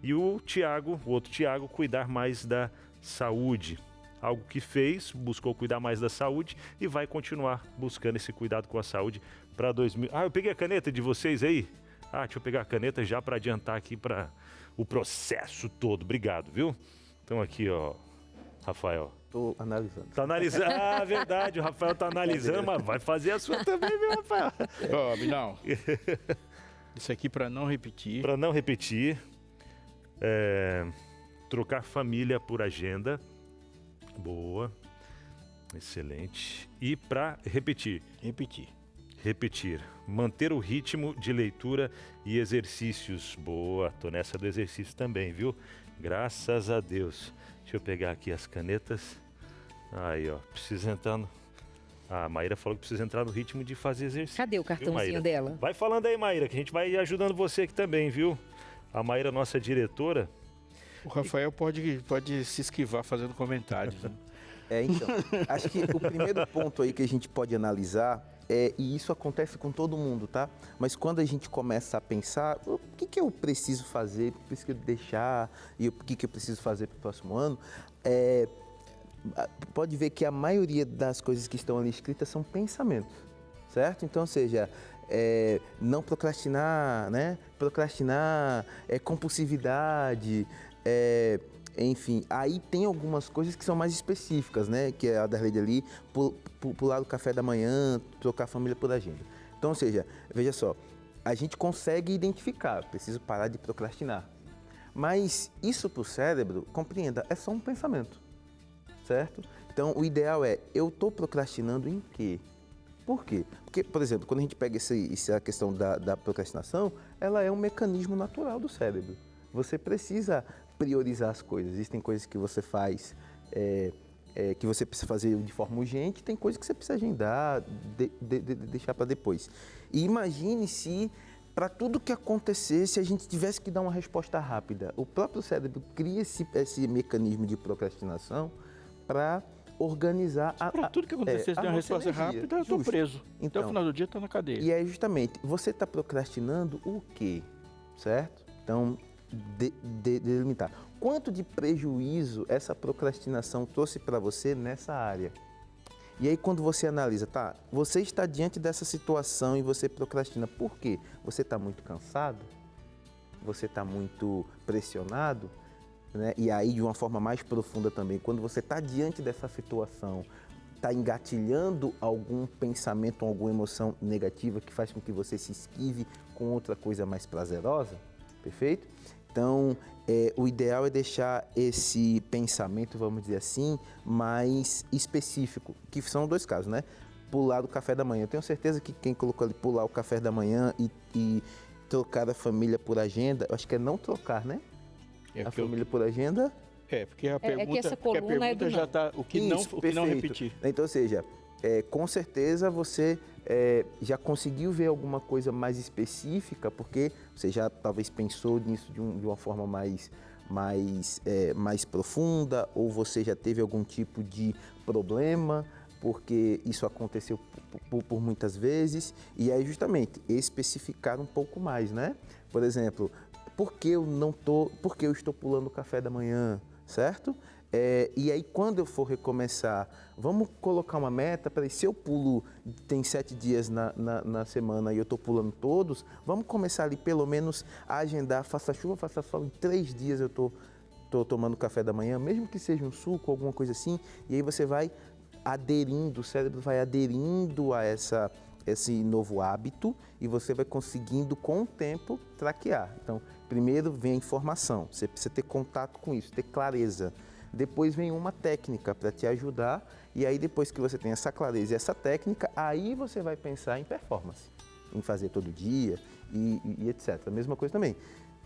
E o outro Thiago, cuidar mais da saúde. Algo que fez, buscou cuidar mais da saúde e vai continuar buscando esse cuidado com a saúde para 2000. Eu peguei a caneta de vocês aí? Deixa eu pegar a caneta já para adiantar aqui para o processo todo. Obrigado, viu? Então aqui, ó, Rafael. Estou analisando. Tá analisando, verdade, o Rafael tá analisando, mas vai fazer a sua também, viu, Rafael? Não. Isso aqui para não repetir. Para não repetir, trocar família por agenda. Boa, excelente. E para repetir? Repetir. Manter o ritmo de leitura e exercícios. Boa, tô nessa do exercício também, viu? Graças a Deus. Deixa eu pegar aqui as canetas. Aí, ó, precisa entrar no... A Maíra falou que precisa entrar no ritmo de fazer exercício. Cadê o cartãozinho dela? Vai falando aí, Maíra, que a gente vai ajudando você aqui também, viu? A Maíra, nossa diretora... O Rafael pode se esquivar fazendo comentários. Né? Então, acho que o primeiro ponto aí que a gente pode analisar e isso acontece com todo mundo, tá? Mas quando a gente começa a pensar, o que eu preciso fazer, o que eu preciso deixar e o que eu preciso fazer para o próximo ano, pode ver que a maioria das coisas que estão ali escritas são pensamentos, certo? Então, ou seja, não procrastinar, né? Procrastinar, compulsividade, enfim, aí tem algumas coisas que são mais específicas, né? Que é a da rede ali, pular o café da manhã, trocar a família por agenda. Então, ou seja, veja só, a gente consegue identificar, preciso parar de procrastinar. Mas isso para o cérebro, compreenda, é só um pensamento, certo? Então, o ideal é, eu estou procrastinando em quê? Por quê? Porque, por exemplo, quando a gente pega essa questão da procrastinação, ela é um mecanismo natural do cérebro. Você precisa priorizar as coisas. Existem coisas que você faz, que você precisa fazer de forma urgente, tem coisas que você precisa agendar, deixar para depois. E imagine se, para tudo que acontecesse, a gente tivesse que dar uma resposta rápida. O próprio cérebro cria esse mecanismo de procrastinação para organizar Para tudo que acontecesse de uma resposta rápida, eu estou preso. Então, no final do dia, estou na cadeia. E é justamente, você está procrastinando o quê? Certo? Então, delimitar. Quanto de prejuízo essa procrastinação trouxe para você nessa área? E aí, quando você analisa, tá, você está diante dessa situação e você procrastina. Por quê? Você está muito cansado? Você está muito pressionado? Né? E aí, de uma forma mais profunda também, quando você está diante dessa situação, está engatilhando algum pensamento, alguma emoção negativa que faz com que você se esquive com outra coisa mais prazerosa, perfeito? Então, o ideal é deixar esse pensamento, vamos dizer assim, mais específico, que são dois casos, né? Pular o café da manhã. Eu tenho certeza que quem colocou ali pular o café da manhã e trocar a família por agenda, eu acho que é não trocar, né? A família por agenda. Porque a pergunta, que essa coluna já está o que não repetir. Então, ou seja, com certeza você já conseguiu ver alguma coisa mais específica, porque você já talvez pensou nisso de uma forma mais profunda, ou você já teve algum tipo de problema, porque isso aconteceu por muitas vezes, e aí justamente especificar um pouco mais, né? Por exemplo, por que eu estou pulando o café da manhã, certo? E aí, quando eu for recomeçar, vamos colocar uma meta para se eu pulo, tem 7 dias na semana e eu estou pulando todos, vamos começar ali pelo menos a agendar, faça chuva, faça sol, em 3 dias eu estou tomando café da manhã, mesmo que seja um suco, alguma coisa assim, e aí você vai aderindo, o cérebro vai aderindo a esse novo hábito e você vai conseguindo, com o tempo, traquear. Então, primeiro vem a informação, você precisa ter contato com isso, ter clareza. Depois vem uma técnica para te ajudar e aí depois que você tem essa clareza e essa técnica, aí você vai pensar em performance, em fazer todo dia e etc. A mesma coisa também.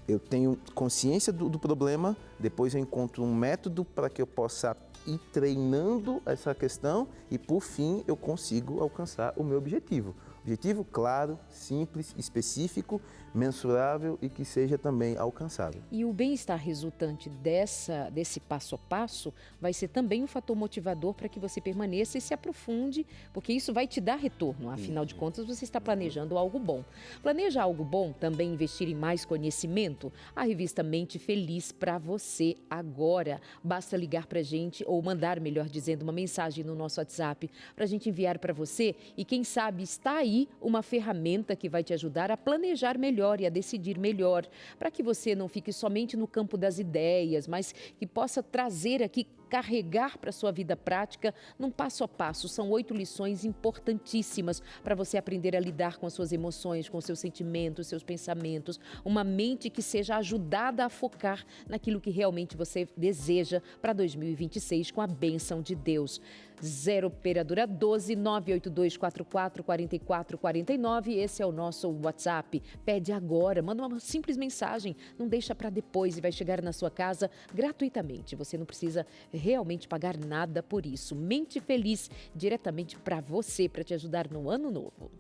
Eu tenho consciência do problema, depois eu encontro um método para que eu possa ir treinando essa questão e, por fim, eu consigo alcançar o meu objetivo. Objetivo claro, simples, específico, mensurável e que seja também alcançável. E o bem-estar resultante desse passo a passo vai ser também um fator motivador para que você permaneça e se aprofunde, porque isso vai te dar retorno. Afinal de contas, você está planejando algo bom. Planeja algo bom, também investir em mais conhecimento? A revista Mente Feliz para você agora. Basta ligar para a gente ou mandar, melhor dizendo, uma mensagem no nosso WhatsApp para a gente enviar para você e quem sabe está aí uma ferramenta que vai te ajudar a planejar melhor e a decidir melhor, para que você não fique somente no campo das ideias, mas que possa trazer aqui, carregar para a sua vida prática num passo a passo. São 8 lições importantíssimas para você aprender a lidar com as suas emoções, com os seus sentimentos, seus pensamentos. Uma mente que seja ajudada a focar naquilo que realmente você deseja para 2026 com a bênção de Deus. 0 operadora 12 982 44 44 49. Esse é o nosso WhatsApp. Pede agora, manda uma simples mensagem, não deixa para depois e vai chegar na sua casa gratuitamente. Você não precisa realmente pagar nada por isso. Mente Feliz, diretamente para você, para te ajudar no ano novo.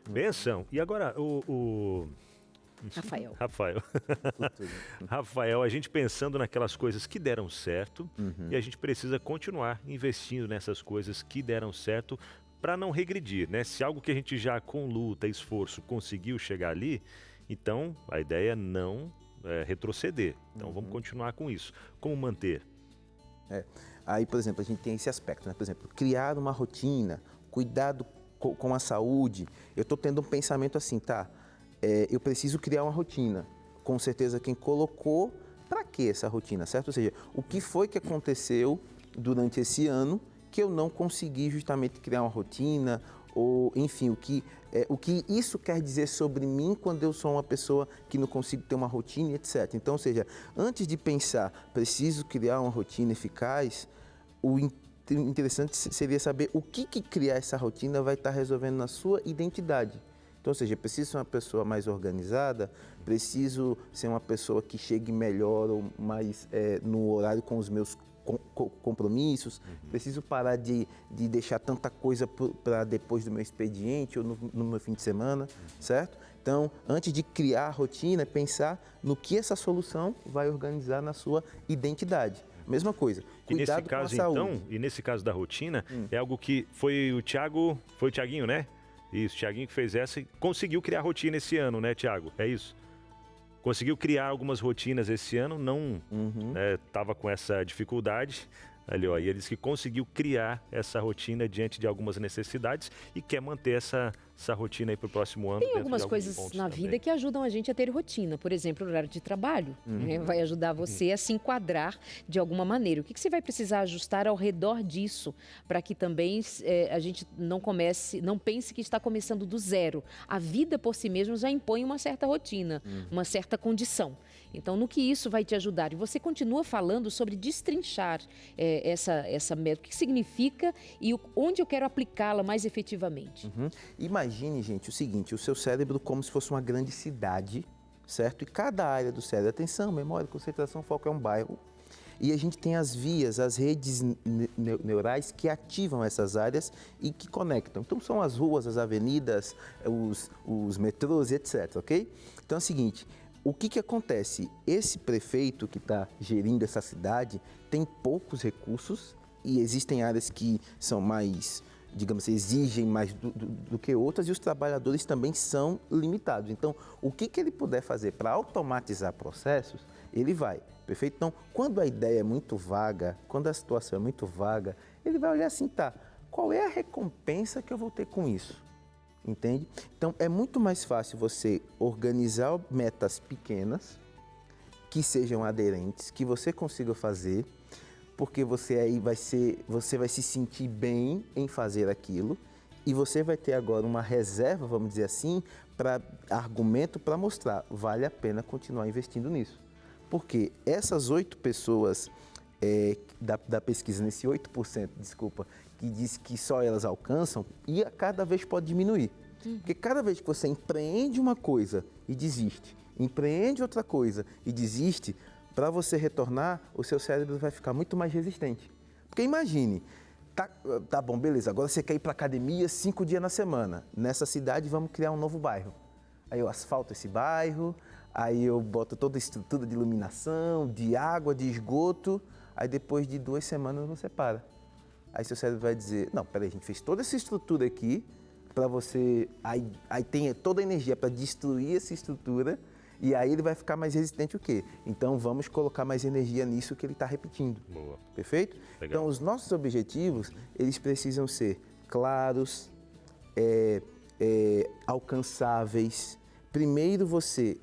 Benção. E agora Rafael, a gente pensando naquelas coisas que deram certo e a gente precisa continuar investindo nessas coisas que deram certo para não regredir, né? Se algo que a gente já com luta, esforço conseguiu chegar ali, então a ideia é não retroceder. Então vamos continuar com isso. Como manter? Aí, por exemplo, a gente tem esse aspecto, né? Por exemplo, criar uma rotina, cuidado com a saúde. Eu estou tendo um pensamento assim, tá? Eu preciso criar uma rotina. Com certeza quem colocou, para que essa rotina, certo? Ou seja, o que foi que aconteceu durante esse ano que eu não consegui justamente criar uma rotina, ou enfim, o que isso quer dizer sobre mim quando eu sou uma pessoa que não consigo ter uma rotina, etc. Então, ou seja, antes de pensar, preciso criar uma rotina eficaz, o interessante seria saber o que criar essa rotina vai estar resolvendo na sua identidade. Então, ou seja, preciso ser uma pessoa mais organizada, preciso ser uma pessoa que chegue melhor ou mais no horário com os meus compromissos, preciso parar de deixar tanta coisa para depois do meu expediente ou no meu fim de semana, certo? Então, antes de criar a rotina, pensar no que essa solução vai organizar na sua identidade. Mesma coisa, cuidado com a saúde. Então, e nesse caso da rotina, é algo que foi o Thiaguinho, né? Isso, o Thiaguinho que fez essa e conseguiu criar rotina esse ano, né, Thiago? É isso? Conseguiu criar algumas rotinas esse ano, não estava com essa dificuldade. Ali, ó, e ele disse que conseguiu criar essa rotina diante de algumas necessidades e quer manter essa rotina aí para o próximo ano. Tem algumas coisas na vida que ajudam a gente a ter rotina. Por exemplo, o horário de trabalho, né? Vai ajudar você a se enquadrar de alguma maneira. O que você vai precisar ajustar ao redor disso para que também a gente não pense que está começando do zero. A vida por si mesma já impõe uma certa rotina, uma certa condição. Então, no que isso vai te ajudar? E você continua falando sobre destrinchar essa meta. O que significa e onde eu quero aplicá-la mais efetivamente? Imagine, gente, o seguinte, o seu cérebro como se fosse uma grande cidade, certo? E cada área do cérebro, atenção, memória, concentração, foco, é um bairro. E a gente tem as vias, as redes neurais que ativam essas áreas e que conectam. Então, são as ruas, as avenidas, os metrôs, etc, ok? Então, é o seguinte, o que acontece? Esse prefeito que está gerindo essa cidade tem poucos recursos e existem áreas que são mais, digamos assim, exigem mais do que outras e os trabalhadores também são limitados. Então, o que ele puder fazer para automatizar processos, ele vai, perfeito? Então, quando a ideia é muito vaga, quando a situação é muito vaga, ele vai olhar assim, tá, qual é a recompensa que eu vou ter com isso? Entende? Então, é muito mais fácil você organizar metas pequenas, que sejam aderentes, que você consiga fazer, porque você aí vai se sentir bem em fazer aquilo e você vai ter agora uma reserva, vamos dizer assim, para argumento para mostrar, vale a pena continuar investindo nisso. Porque essas 8 pessoas da pesquisa, nesse 8%, desculpa, que diz que só elas alcançam, e a cada vez pode diminuir. Porque cada vez que você empreende uma coisa e desiste, empreende outra coisa e desiste, para você retornar, o seu cérebro vai ficar muito mais resistente. Porque imagine, tá bom, beleza, agora você quer ir para academia 5 dias na semana. Nessa cidade vamos criar um novo bairro. Aí eu asfalto esse bairro, aí eu boto toda a estrutura de iluminação, de água, de esgoto, aí depois de 2 semanas você para. Aí seu cérebro vai dizer, não, peraí, a gente fez toda essa estrutura aqui para você, aí tem toda a energia para destruir essa estrutura e aí ele vai ficar mais resistente o quê? Então vamos colocar mais energia nisso que ele está repetindo. Boa. Perfeito? Legal. Então os nossos objetivos, eles precisam ser claros, alcançáveis. Primeiro você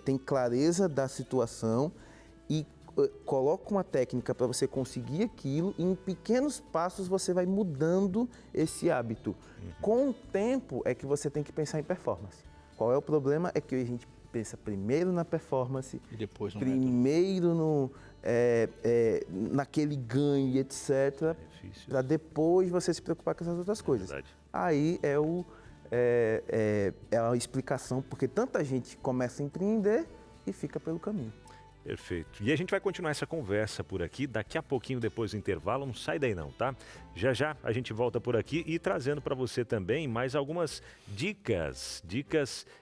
tem clareza da situação e coloca uma técnica para você conseguir aquilo e em pequenos passos você vai mudando esse hábito. Com o tempo é que você tem que pensar em performance. Qual é o problema? É que a gente pensa primeiro na performance, E depois no primeiro naquele ganho e etc. Para depois você se preocupar com essas outras coisas. Verdade. Aí é a explicação porque tanta gente começa a empreender e fica pelo caminho. Perfeito. E a gente vai continuar essa conversa por aqui, daqui a pouquinho depois do intervalo, não sai daí não, tá? Já já a gente volta por aqui e trazendo para você também mais algumas dicas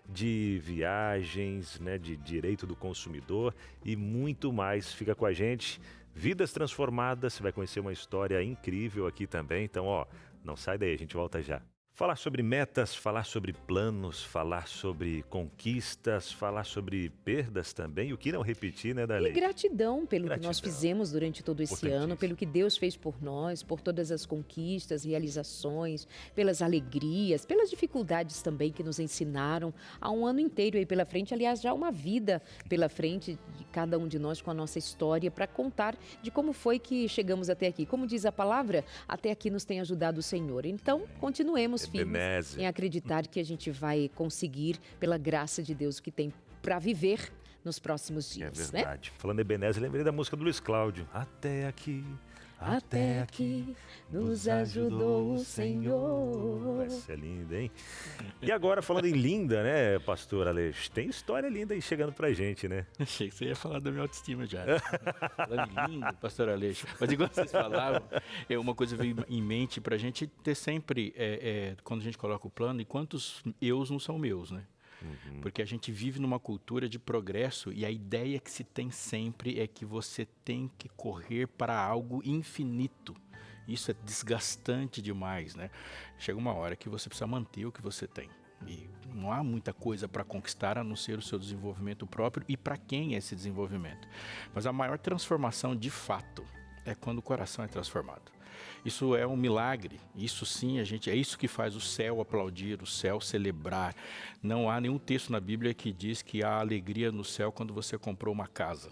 de viagens, né, de direito do consumidor e muito mais. Fica com a gente. Vidas transformadas, você vai conhecer uma história incrível aqui também, então ó, não sai daí, a gente volta já. Falar sobre metas, falar sobre planos, falar sobre conquistas, falar sobre perdas também, o que não repetir, né, Darley? E gratidão pelo que nós fizemos durante todo esse ano, pelo que Deus fez por nós, por todas as conquistas, realizações, pelas alegrias, pelas dificuldades também que nos ensinaram. Há um ano inteiro aí pela frente, aliás, já uma vida pela frente de cada um de nós com a nossa história para contar de como foi que chegamos até aqui. Como diz a palavra, até aqui nos tem ajudado o Senhor. Então, continuemos firmes em acreditar que a gente vai conseguir, pela graça de Deus, o que tem para viver nos próximos dias, É verdade. né? Falando em Ebenezer, lembrei da música do Luiz Cláudio. Até aqui Até aqui nos ajudou o Senhor. Essa é linda, hein? E agora, falando em linda, né, pastor Aleixo? Tem história linda aí chegando pra gente, né? Achei que você ia falar da minha autoestima já. Falando em lindo, pastor Aleixo. Mas igual vocês falavam, uma coisa veio em mente pra gente ter sempre, quando a gente coloca o plano, e quantos eus não são meus, né? Porque a gente vive numa cultura de progresso e a ideia que se tem sempre é que você tem que correr para algo infinito. Isso é desgastante demais, né? Chega uma hora que você precisa manter o que você tem. E não há muita coisa para conquistar a não ser o seu desenvolvimento próprio e para quem é esse desenvolvimento. Mas a maior transformação de fato é quando o coração é transformado. Isso é um milagre, isso sim, é isso que faz o céu aplaudir, o céu celebrar. Não há nenhum texto na Bíblia que diz que há alegria no céu quando você comprou uma casa.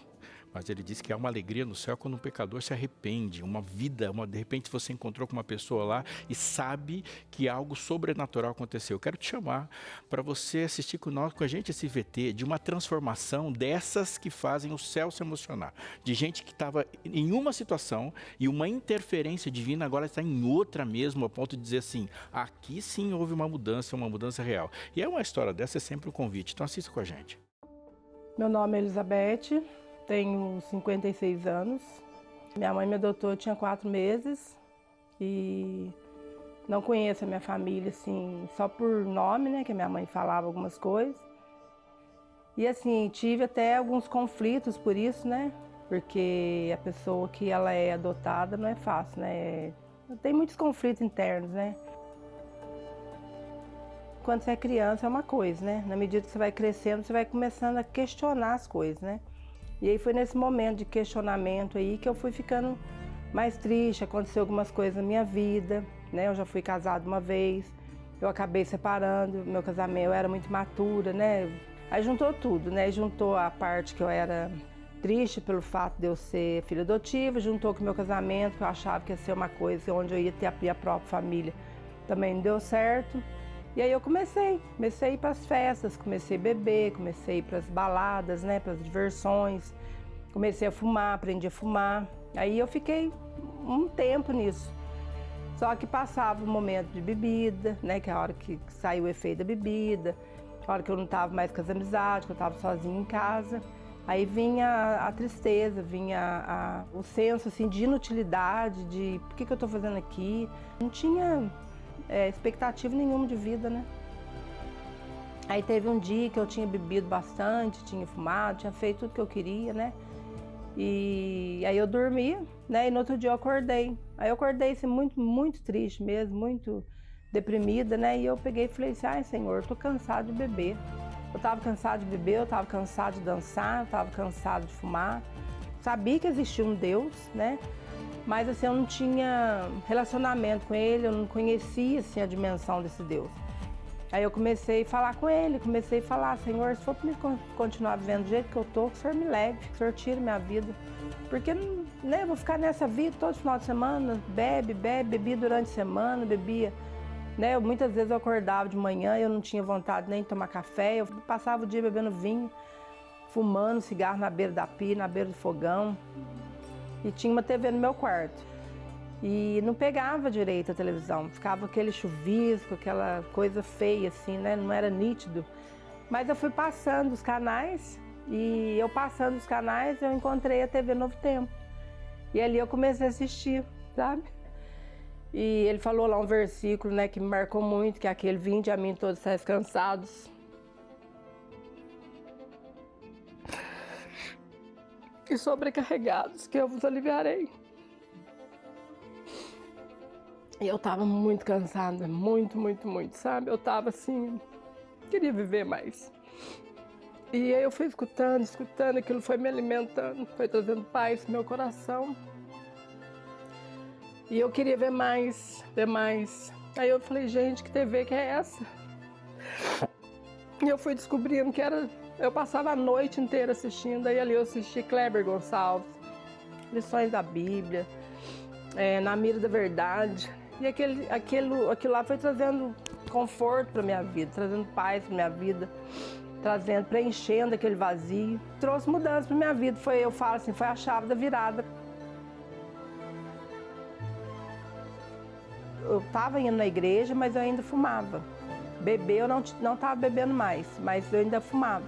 Mas ele diz que há uma alegria no céu quando um pecador se arrepende, uma vida, de repente você encontrou com uma pessoa lá e sabe que algo sobrenatural aconteceu. Eu quero te chamar para você assistir com a gente esse VT de uma transformação dessas que fazem o céu se emocionar. De gente que estava em uma situação e uma interferência divina agora está em outra mesmo, a ponto de dizer assim, aqui sim houve uma mudança real. E é uma história dessa, é sempre um convite, então assista com a gente. Meu nome é Elizabeth. Tenho 56 anos. Minha mãe me adotou, eu tinha 4 meses e não conheço a minha família, assim, só por nome, né, que a minha mãe falava algumas coisas. E assim, tive até alguns conflitos por isso, né, porque a pessoa que ela é adotada não é fácil, né, tem muitos conflitos internos, né. Quando você é criança é uma coisa, né, na medida que você vai crescendo, você vai começando a questionar as coisas, né. E aí foi nesse momento de questionamento aí que eu fui ficando mais triste, aconteceu algumas coisas na minha vida, né? Eu já fui casada uma vez, eu acabei separando, meu casamento, eu era muito imatura, né? Aí juntou tudo, né? Juntou a parte que eu era triste pelo fato de eu ser filha adotiva, juntou com o meu casamento, que eu achava que ia ser uma coisa onde eu ia ter a minha própria família, também não deu certo. E aí eu comecei a ir para as festas, comecei a beber, comecei a ir para as baladas, né, para as diversões, comecei a fumar, aprendi a fumar. Aí eu fiquei um tempo nisso. Só que passava o momento de bebida, né, que é a hora que saiu o efeito da bebida, a hora que eu não estava mais com as amizades, que eu estava sozinha em casa. Aí vinha a tristeza, vinha o senso assim, de inutilidade, de por que eu estou fazendo aqui. Não tinha expectativa nenhuma de vida, né? Aí teve um dia que eu tinha bebido bastante, tinha fumado, tinha feito tudo que eu queria, né? E aí eu dormia, né? E no outro dia eu acordei. Aí eu acordei assim, muito, muito triste mesmo, muito deprimida, né? E eu peguei e falei assim, ai Senhor, eu tô cansada de beber. Eu tava cansada de beber, eu tava cansada de dançar, eu tava cansada de fumar. Sabia que existia um Deus, né? Mas assim, eu não tinha relacionamento com ele, eu não conhecia assim, a dimensão desse Deus. Aí eu comecei a falar com ele, comecei a falar, Senhor, se for para me continuar vivendo do jeito que eu tô, que o Senhor me leve, que o Senhor tire minha vida. Porque né, eu vou ficar nessa vida todo final de semana, bebi durante a semana, bebia. Né, muitas vezes eu acordava de manhã e eu não tinha vontade nem de tomar café, eu passava o dia bebendo vinho, fumando cigarro na beira da pia, na beira do fogão. E tinha uma TV no meu quarto. E não pegava direito a televisão, ficava aquele chuvisco, aquela coisa feia assim, né? Não era nítido. Mas eu fui passando os canais e eu passando os canais eu encontrei a TV Novo Tempo. E ali eu comecei a assistir, sabe? E ele falou lá um versículo, né, que me marcou muito, que é aquele: vinde a mim todos estáis cansados e sobrecarregados, que eu vos aliviarei. E eu tava muito cansada, muito, sabe? Eu tava assim, queria viver mais. E aí eu fui escutando, aquilo foi me alimentando, foi trazendo paz pro meu coração. E eu queria ver mais. Aí eu falei, gente, que TV que é essa? E eu fui descobrindo que era... Eu passava a noite inteira assistindo, aí ali eu assisti Kleber Gonçalves, Lições da Bíblia, Na Mira da Verdade. E aquilo lá foi trazendo conforto para minha vida, trazendo paz para minha vida, preenchendo aquele vazio. Trouxe mudança para minha vida, eu falo assim, foi a chave da virada. eu estava indo na igreja, mas eu ainda fumava. Beber eu não estava bebendo mais, mas eu ainda fumava.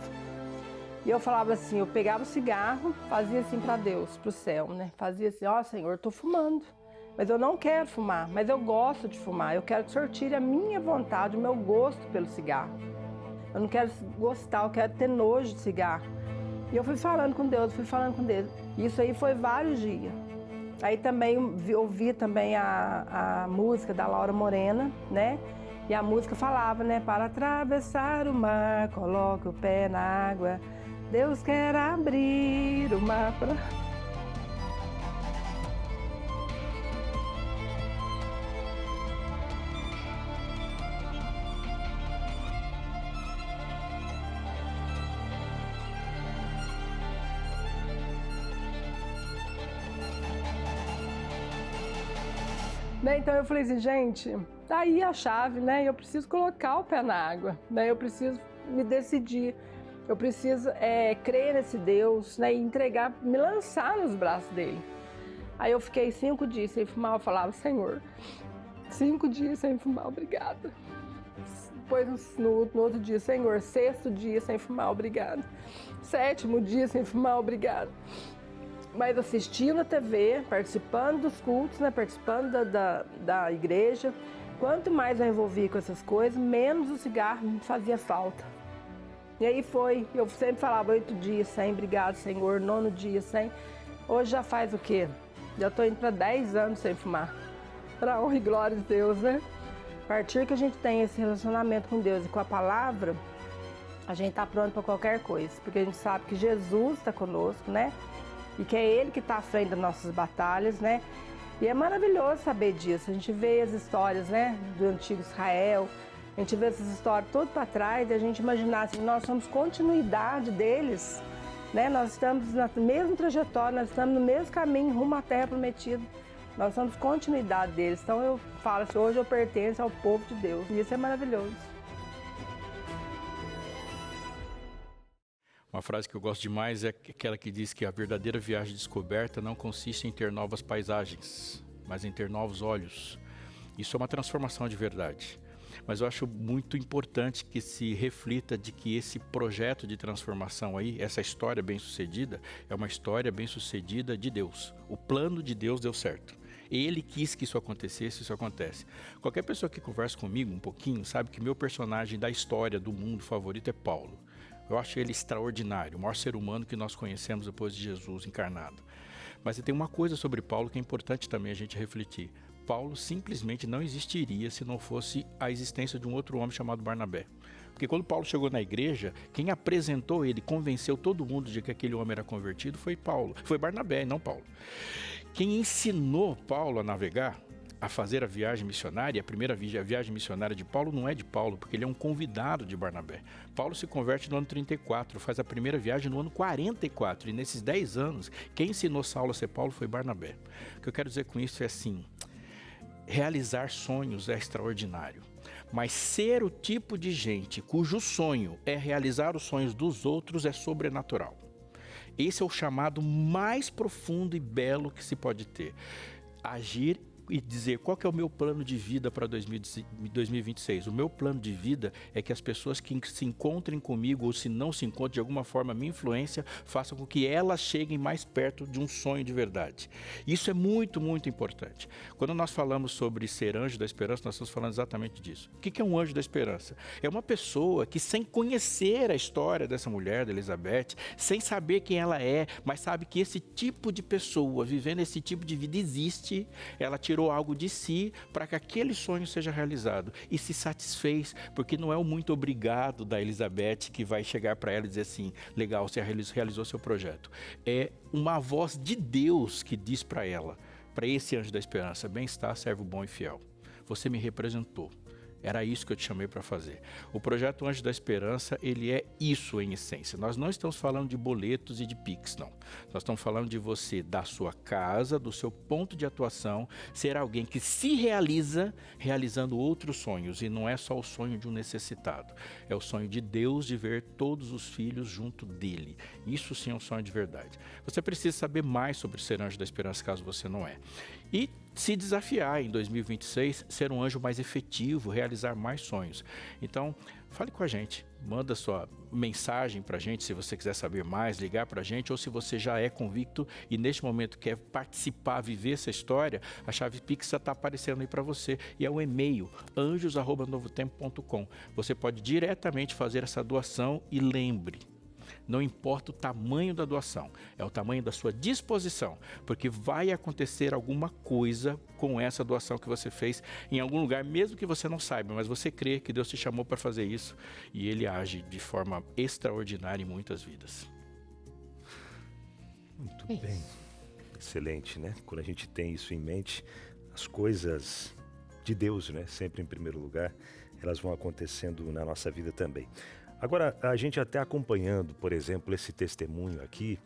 E eu falava assim, eu pegava o cigarro, fazia assim para Deus, para o céu, né? Fazia assim, ó Senhor, estou fumando, mas eu não quero fumar, mas eu gosto de fumar. Eu quero que o Senhor tire a minha vontade, o meu gosto pelo cigarro. Eu não quero gostar, eu quero ter nojo de cigarro. E eu fui falando com Deus, Isso aí foi vários dias. Aí também ouvi também a música da Laura Morena, né? E a música falava, né? Para atravessar o mar, coloque o pé na água. Deus quer abrir o mar para... Então eu falei assim, gente, tá aí a chave, né? Eu preciso colocar o pé na água, né? Eu preciso me decidir, eu preciso crer nesse Deus, né? E entregar, me lançar nos braços dele. Aí eu fiquei 5 dias sem fumar, eu falava, Senhor, 5 dias sem fumar, obrigada. Depois no outro dia, Senhor, 6º dia sem fumar, obrigada. 7º dia sem fumar, obrigada. Mas assistindo a TV, participando dos cultos, né, participando da igreja, quanto mais eu envolvi com essas coisas, menos o cigarro me fazia falta. E aí eu sempre falava 8 dias sem, obrigado Senhor, 9º dia sem. Hoje já faz o quê? Já estou indo para 10 anos sem fumar. Para honra e glória de Deus, né? A partir que a gente tem esse relacionamento com Deus e com a palavra, a gente está pronto para qualquer coisa, porque a gente sabe que Jesus está conosco, né? E que é Ele que está à frente das nossas batalhas, né? E é maravilhoso saber disso. A gente vê as histórias, né, do antigo Israel, a gente vê essas histórias todas para trás e a gente imaginar assim, nós somos continuidade deles, né? Nós estamos na mesma trajetória, nós estamos no mesmo caminho rumo à Terra Prometida. Nós somos continuidade deles. Então eu falo assim, hoje eu pertenço ao povo de Deus. E isso é maravilhoso. Uma frase que eu gosto demais é aquela que diz que a verdadeira viagem de descoberta não consiste em ter novas paisagens, mas em ter novos olhos. Isso é uma transformação de verdade. Mas eu acho muito importante que se reflita de que esse projeto de transformação aí, essa história bem-sucedida, é uma história bem-sucedida de Deus. O plano de Deus deu certo. Ele quis que isso acontecesse, isso acontece. Qualquer pessoa que conversa comigo um pouquinho sabe que meu personagem da história do mundo favorito é Paulo. Eu acho ele extraordinário, o maior ser humano que nós conhecemos depois de Jesus encarnado. Mas tem uma coisa sobre Paulo que é importante também a gente refletir. Paulo simplesmente não existiria se não fosse a existência de um outro homem chamado Barnabé. Porque quando Paulo chegou na igreja, quem apresentou ele, convenceu todo mundo de que aquele homem era convertido foi Paulo. Foi Barnabé, não Paulo. Quem ensinou Paulo a navegar, a fazer a viagem missionária, a primeira viagem missionária de Paulo não é de Paulo, porque ele é um convidado de Barnabé. Paulo se converte no ano 34, faz a primeira viagem no ano 44, e nesses 10 anos, quem ensinou Saulo a ser Paulo foi Barnabé. O que eu quero dizer com isso é assim, realizar sonhos é extraordinário, mas ser o tipo de gente cujo sonho é realizar os sonhos dos outros é sobrenatural. Esse é o chamado mais profundo e belo que se pode ter. Agir e dizer qual que é o meu plano de vida para 2026. O meu plano de vida é que as pessoas que se encontrem comigo ou se não se encontrem de alguma forma a minha influência, façam com que elas cheguem mais perto de um sonho de verdade. Isso é muito, muito importante. Quando nós falamos sobre ser anjo da esperança, nós estamos falando exatamente disso. O que é um anjo da esperança? É uma pessoa que, sem conhecer a história dessa mulher, da Elizabeth, sem saber quem ela é, mas sabe que esse tipo de pessoa, vivendo esse tipo de vida existe, ela tirou algo de si para que aquele sonho seja realizado e se satisfez, porque não é o muito obrigado da Elizabeth que vai chegar para ela e dizer assim, legal, você realizou seu projeto. É uma voz de Deus que diz para ela, para esse anjo da esperança, bem-estar, servo bom e fiel. Você me representou. Era isso que eu te chamei para fazer. O projeto Anjo da Esperança, ele é isso em essência. Nós não estamos falando de boletos e de Pix, não. Nós estamos falando de você, da sua casa, do seu ponto de atuação, ser alguém que se realiza, realizando outros sonhos. E não é só o sonho de um necessitado. É o sonho de Deus de ver todos os filhos junto dele. Isso sim é um sonho de verdade. Você precisa saber mais sobre ser Anjo da Esperança, caso você não é. E se desafiar em 2026, ser um anjo mais efetivo, realizar mais sonhos. Então, fale com a gente, manda sua mensagem para a gente, se você quiser saber mais, ligar para a gente, ou se você já é convicto e neste momento quer participar, viver essa história, a chave Pix já está aparecendo aí para você. E é o e-mail, anjos@novotempo.com. Você pode diretamente fazer essa doação e lembre, não importa o tamanho da doação, é o tamanho da sua disposição, porque vai acontecer alguma coisa com essa doação que você fez em algum lugar, mesmo que você não saiba, mas você crê que Deus te chamou para fazer isso e Ele age de forma extraordinária em muitas vidas. Muito bem. Excelente, né? Quando a gente tem isso em mente, as coisas de Deus, né? Sempre em primeiro lugar, elas vão acontecendo na nossa vida também. Agora, a gente até acompanhando, por exemplo, esse testemunho aqui,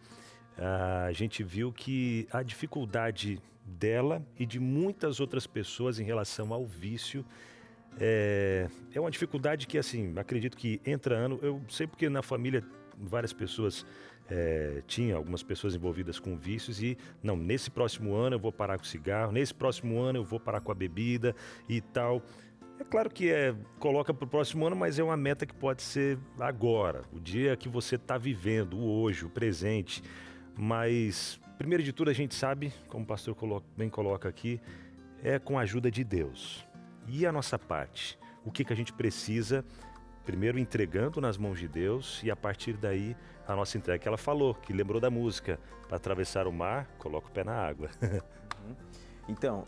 a gente viu que a dificuldade dela e de muitas outras pessoas em relação ao vício é uma dificuldade que, assim, acredito que entra ano, eu sei porque na família várias pessoas tinha algumas pessoas envolvidas com vícios e, não, nesse próximo ano eu vou parar com o cigarro, nesse próximo ano eu vou parar com a bebida e tal. É claro que coloca para o próximo ano, mas é uma meta que pode ser agora, o dia que você está vivendo, o hoje, o presente. Mas, primeiro de tudo, a gente sabe, como o pastor bem coloca aqui, é com a ajuda de Deus. E a nossa parte? O que a gente precisa, primeiro entregando nas mãos de Deus e a partir daí a nossa entrega. Que ela falou, que lembrou da música, para atravessar o mar, coloca o pé na água. Então,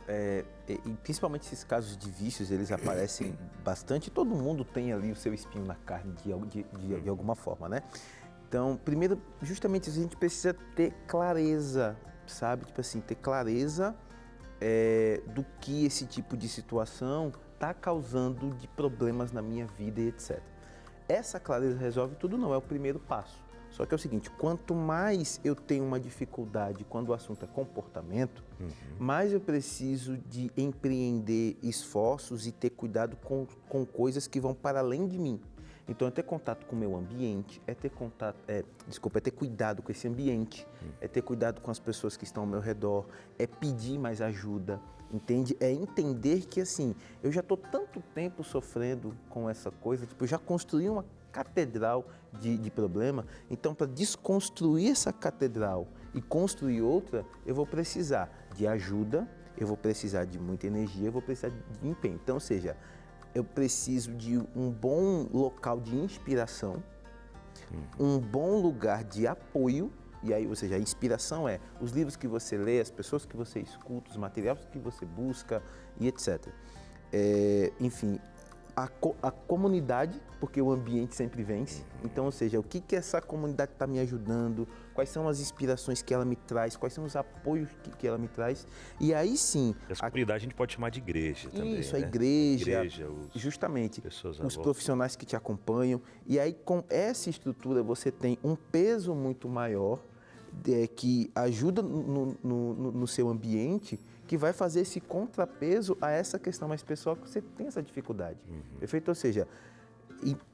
e principalmente esses casos de vícios, eles aparecem bastante. Todo mundo tem ali o seu espinho na carne de alguma forma, né? Então, primeiro, justamente isso, a gente precisa ter clareza, sabe? Tipo assim, ter clareza do que esse tipo de situação está causando de problemas na minha vida e etc. Essa clareza resolve tudo? Não, é o primeiro passo. Só que é o seguinte, quanto mais eu tenho uma dificuldade quando o assunto é comportamento, mais eu preciso de empreender esforços e ter cuidado com coisas que vão para além de mim. Então, é ter contato com o meu ambiente, é ter cuidado com esse ambiente, é ter cuidado com as pessoas que estão ao meu redor, é pedir mais ajuda, entende? É entender que, assim, eu já estou tanto tempo sofrendo com essa coisa, tipo, eu já construí uma catedral de problema, então para desconstruir essa catedral e construir outra, eu vou precisar de ajuda, eu vou precisar de muita energia, eu vou precisar de empenho. Então, ou seja, eu preciso de um bom local de inspiração, um bom lugar de apoio, e aí, ou seja, a inspiração é os livros que você lê, as pessoas que você escuta, os materiais que você busca e etc. Enfim, a comunidade, porque o ambiente sempre vence. Então, ou seja, o que essa comunidade está me ajudando, quais são as inspirações que ela me traz, quais são os apoios que ela me traz. E aí sim... Essa comunidade a gente pode chamar de igreja também, isso, né? A igreja justamente, os profissionais que te acompanham. E aí, com essa estrutura, você tem um peso muito maior que ajuda no seu ambiente, que vai fazer esse contrapeso a essa questão mais pessoal que você tem essa dificuldade. Perfeito? Ou seja,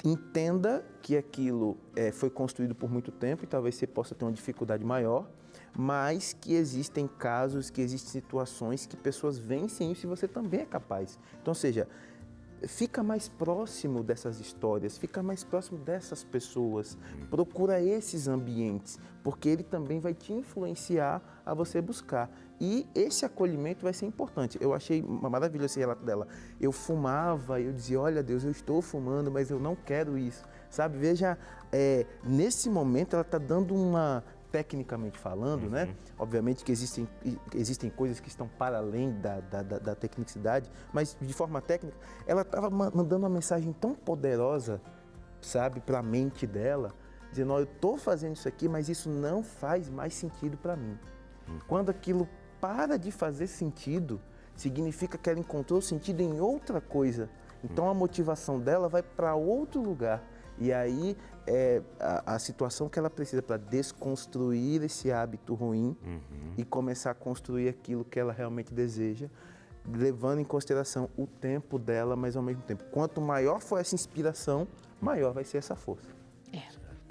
entenda que aquilo foi construído por muito tempo e talvez você possa ter uma dificuldade maior, mas que existem casos, que existem situações que pessoas vencem isso e você também é capaz. Então, ou seja, fica mais próximo dessas histórias, fica mais próximo dessas pessoas, procura esses ambientes, porque ele também vai te influenciar a você buscar. E esse acolhimento vai ser importante. Eu achei maravilhoso esse relato dela. Eu fumava, eu dizia, olha Deus, eu estou fumando, mas eu não quero isso. Sabe, veja, nesse momento ela está dando uma... Tecnicamente falando, né? Obviamente que existem coisas que estão para além da tecnicidade, mas de forma técnica, ela estava mandando uma mensagem tão poderosa, sabe, para a mente dela, dizendo, olha, eu estou fazendo isso aqui, mas isso não faz mais sentido para mim. Quando aquilo para de fazer sentido, significa que ela encontrou sentido em outra coisa. Então a motivação dela vai para outro lugar. E aí a situação que ela precisa para desconstruir esse hábito ruim e começar a construir aquilo que ela realmente deseja, levando em consideração o tempo dela, mas ao mesmo tempo, quanto maior for essa inspiração, maior vai ser essa força.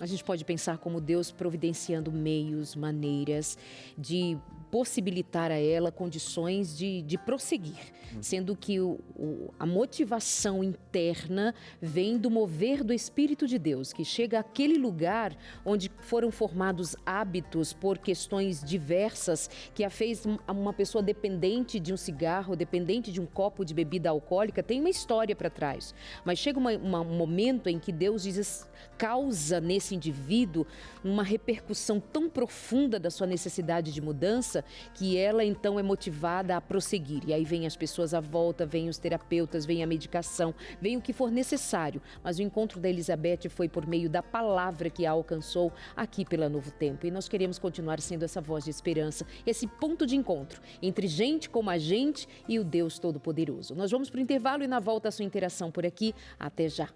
A gente pode pensar como Deus providenciando meios, maneiras de possibilitar a ela condições de prosseguir, sendo que a motivação interna vem do mover do Espírito de Deus, que chega àquele lugar onde foram formados hábitos por questões diversas, que a fez uma pessoa dependente de um cigarro, dependente de um copo de bebida alcoólica, tem uma história para trás. Mas chega um momento em que Deus causa nesse indivíduo uma repercussão tão profunda da sua necessidade de mudança, que ela então é motivada a prosseguir. E aí vem as pessoas à volta, vem os terapeutas, vem a medicação, vem o que for necessário. Mas o encontro da Elizabeth foi por meio da palavra que a alcançou aqui pela Novo Tempo. E nós queremos continuar sendo essa voz de esperança, esse ponto de encontro entre gente como a gente e o Deus Todo-Poderoso. Nós vamos para o intervalo e na volta a sua interação por aqui. Até já.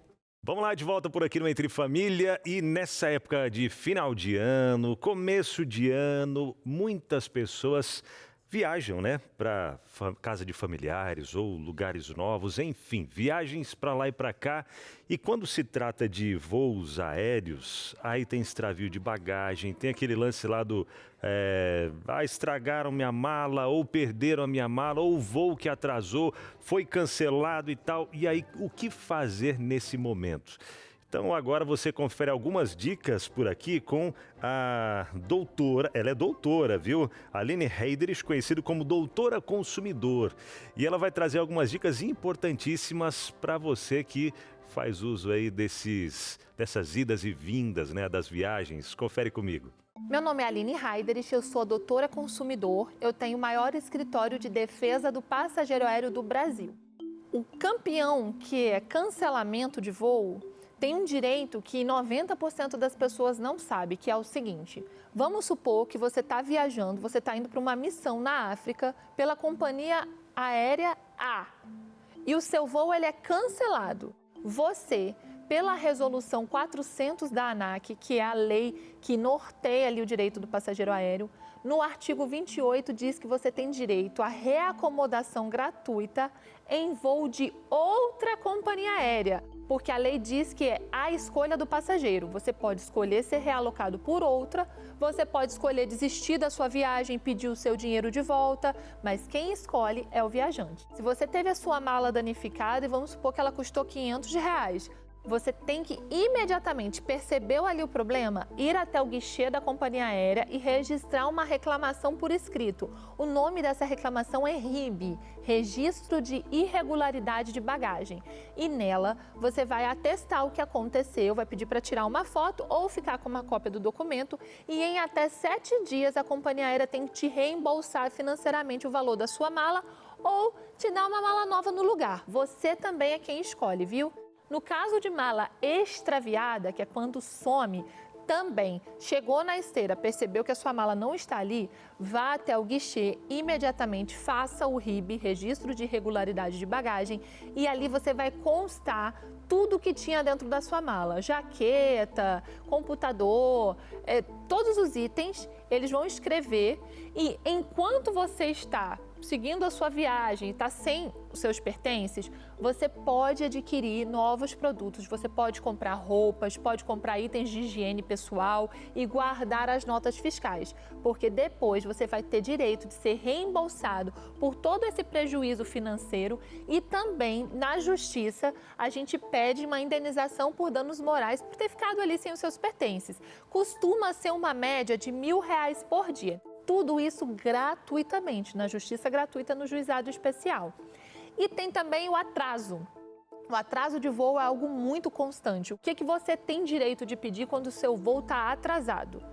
Vamos lá, de volta por aqui no Entre Família, e nessa época de final de ano, começo de ano, muitas pessoas viajam, né, para casa de familiares ou lugares novos, enfim, viagens para lá e para cá. E quando se trata de voos aéreos, aí tem extravio de bagagem, tem aquele lance lá do estragaram minha mala, ou perderam a minha mala, ou o voo que atrasou foi cancelado e tal. E aí, o que fazer nesse momento? Então agora você confere algumas dicas por aqui com a doutora, ela é doutora, viu? Aline Heiderich, conhecida como Doutora Consumidor. E ela vai trazer algumas dicas importantíssimas para você que faz uso aí dessas idas e vindas, né, das viagens. Confere comigo. Meu nome é Aline Heiderich, eu sou doutora consumidor, eu tenho o maior escritório de defesa do passageiro aéreo do Brasil. O campeão, que é cancelamento de voo, tem um direito que 90% das pessoas não sabe, que é o seguinte: vamos supor que você está viajando, você está indo para uma missão na África pela companhia aérea A e o seu voo ele é cancelado. Você, pela resolução 400 da ANAC, que é a lei que norteia ali o direito do passageiro aéreo, no artigo 28 diz que você tem direito à reacomodação gratuita em voo de outra companhia aérea, porque a lei diz que é a escolha do passageiro. Você pode escolher ser realocado por outra, você pode escolher desistir da sua viagem, pedir o seu dinheiro de volta, mas quem escolhe é o viajante. Se você teve a sua mala danificada e vamos supor que ela custou R$500, você tem que imediatamente, percebeu ali o problema, ir até o guichê da companhia aérea e registrar uma reclamação por escrito. O nome dessa reclamação é RIB, Registro de Irregularidade de Bagagem. E nela você vai atestar o que aconteceu, vai pedir para tirar uma foto ou ficar com uma cópia do documento e em até 7 dias a companhia aérea tem que te reembolsar financeiramente o valor da sua mala ou te dar uma mala nova no lugar. Você também é quem escolhe, viu? No caso de mala extraviada, que é quando some, também chegou na esteira, percebeu que a sua mala não está ali, vá até o guichê, imediatamente faça o RIB, Registro de Irregularidade de Bagagem, e ali você vai constar tudo que tinha dentro da sua mala, jaqueta, computador, todos os itens, eles vão escrever e enquanto você está seguindo a sua viagem, está sem os seus pertences, você pode adquirir novos produtos, você pode comprar roupas, pode comprar itens de higiene pessoal e guardar as notas fiscais, porque depois você vai ter direito de ser reembolsado por todo esse prejuízo financeiro e também na justiça a gente pede uma indenização por danos morais por ter ficado ali sem os seus pertences. Costuma ser uma média de R$1.000 por dia. Tudo isso gratuitamente, na justiça gratuita, no juizado especial. E tem também o atraso. O atraso de voo é algo muito constante. O que você tem direito de pedir quando o seu voo está atrasado?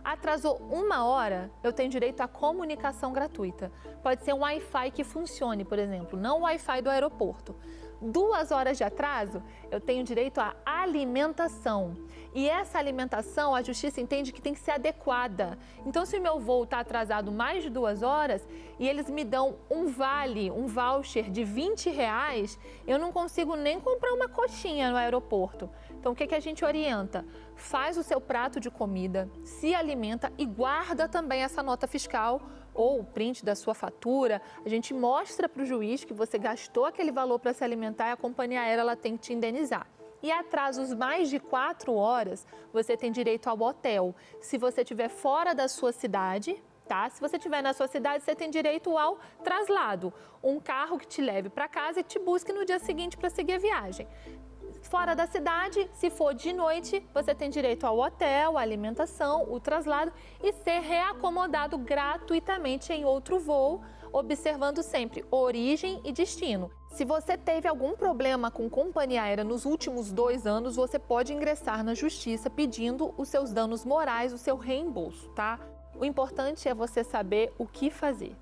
Atrasou 1 hora, eu tenho direito à comunicação gratuita. Pode ser um Wi-Fi que funcione, por exemplo, não o Wi-Fi do aeroporto. 2 horas de atraso, eu tenho direito à alimentação. E essa alimentação, a justiça entende que tem que ser adequada. Então, se o meu voo está atrasado mais de 2 horas e eles me dão um vale, um voucher de R$20, eu não consigo nem comprar uma coxinha no aeroporto. Então, o que a gente orienta? Faz o seu prato de comida, se alimenta e guarda também essa nota fiscal ou o print da sua fatura. A gente mostra para o juiz que você gastou aquele valor para se alimentar e a companhia aérea ela tem que te indenizar. E atrasos mais de 4 horas, você tem direito ao hotel. Se você estiver fora da sua cidade, tá? Se você estiver na sua cidade, você tem direito ao traslado. Um carro que te leve para casa e te busque no dia seguinte para seguir a viagem. Fora da cidade, se for de noite, você tem direito ao hotel, à alimentação, o traslado e ser reacomodado gratuitamente em outro voo, observando sempre origem e destino. Se você teve algum problema com companhia aérea nos últimos 2 anos, você pode ingressar na justiça pedindo os seus danos morais, o seu reembolso, tá? O importante é você saber o que fazer,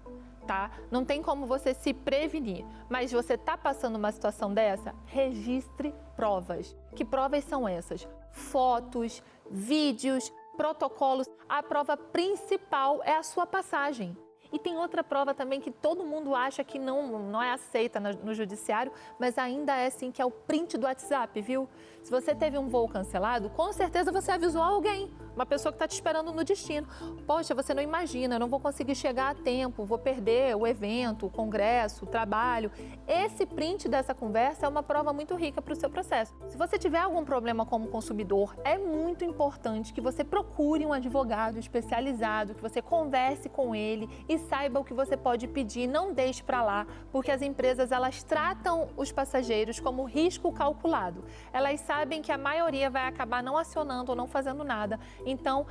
tá? Não tem como você se prevenir, mas você está passando uma situação dessa, registre provas. Que provas são essas? Fotos, vídeos, protocolos. A prova principal é a sua passagem. E tem outra prova também que todo mundo acha que não é aceita no judiciário, mas ainda é sim, que é o print do WhatsApp, viu? Se você teve um voo cancelado, com certeza você avisou alguém, uma pessoa que está te esperando no destino. Poxa, você não imagina, eu não vou conseguir chegar a tempo, vou perder o evento, o congresso, o trabalho. Esse print dessa conversa é uma prova muito rica para o seu processo. Se você tiver algum problema como consumidor, é muito importante que você procure um advogado especializado, que você converse com ele e saiba o que você pode pedir, não deixe para lá, porque as empresas elas tratam os passageiros como risco calculado. Elas sabem que a maioria vai acabar não acionando ou não fazendo nada. Então,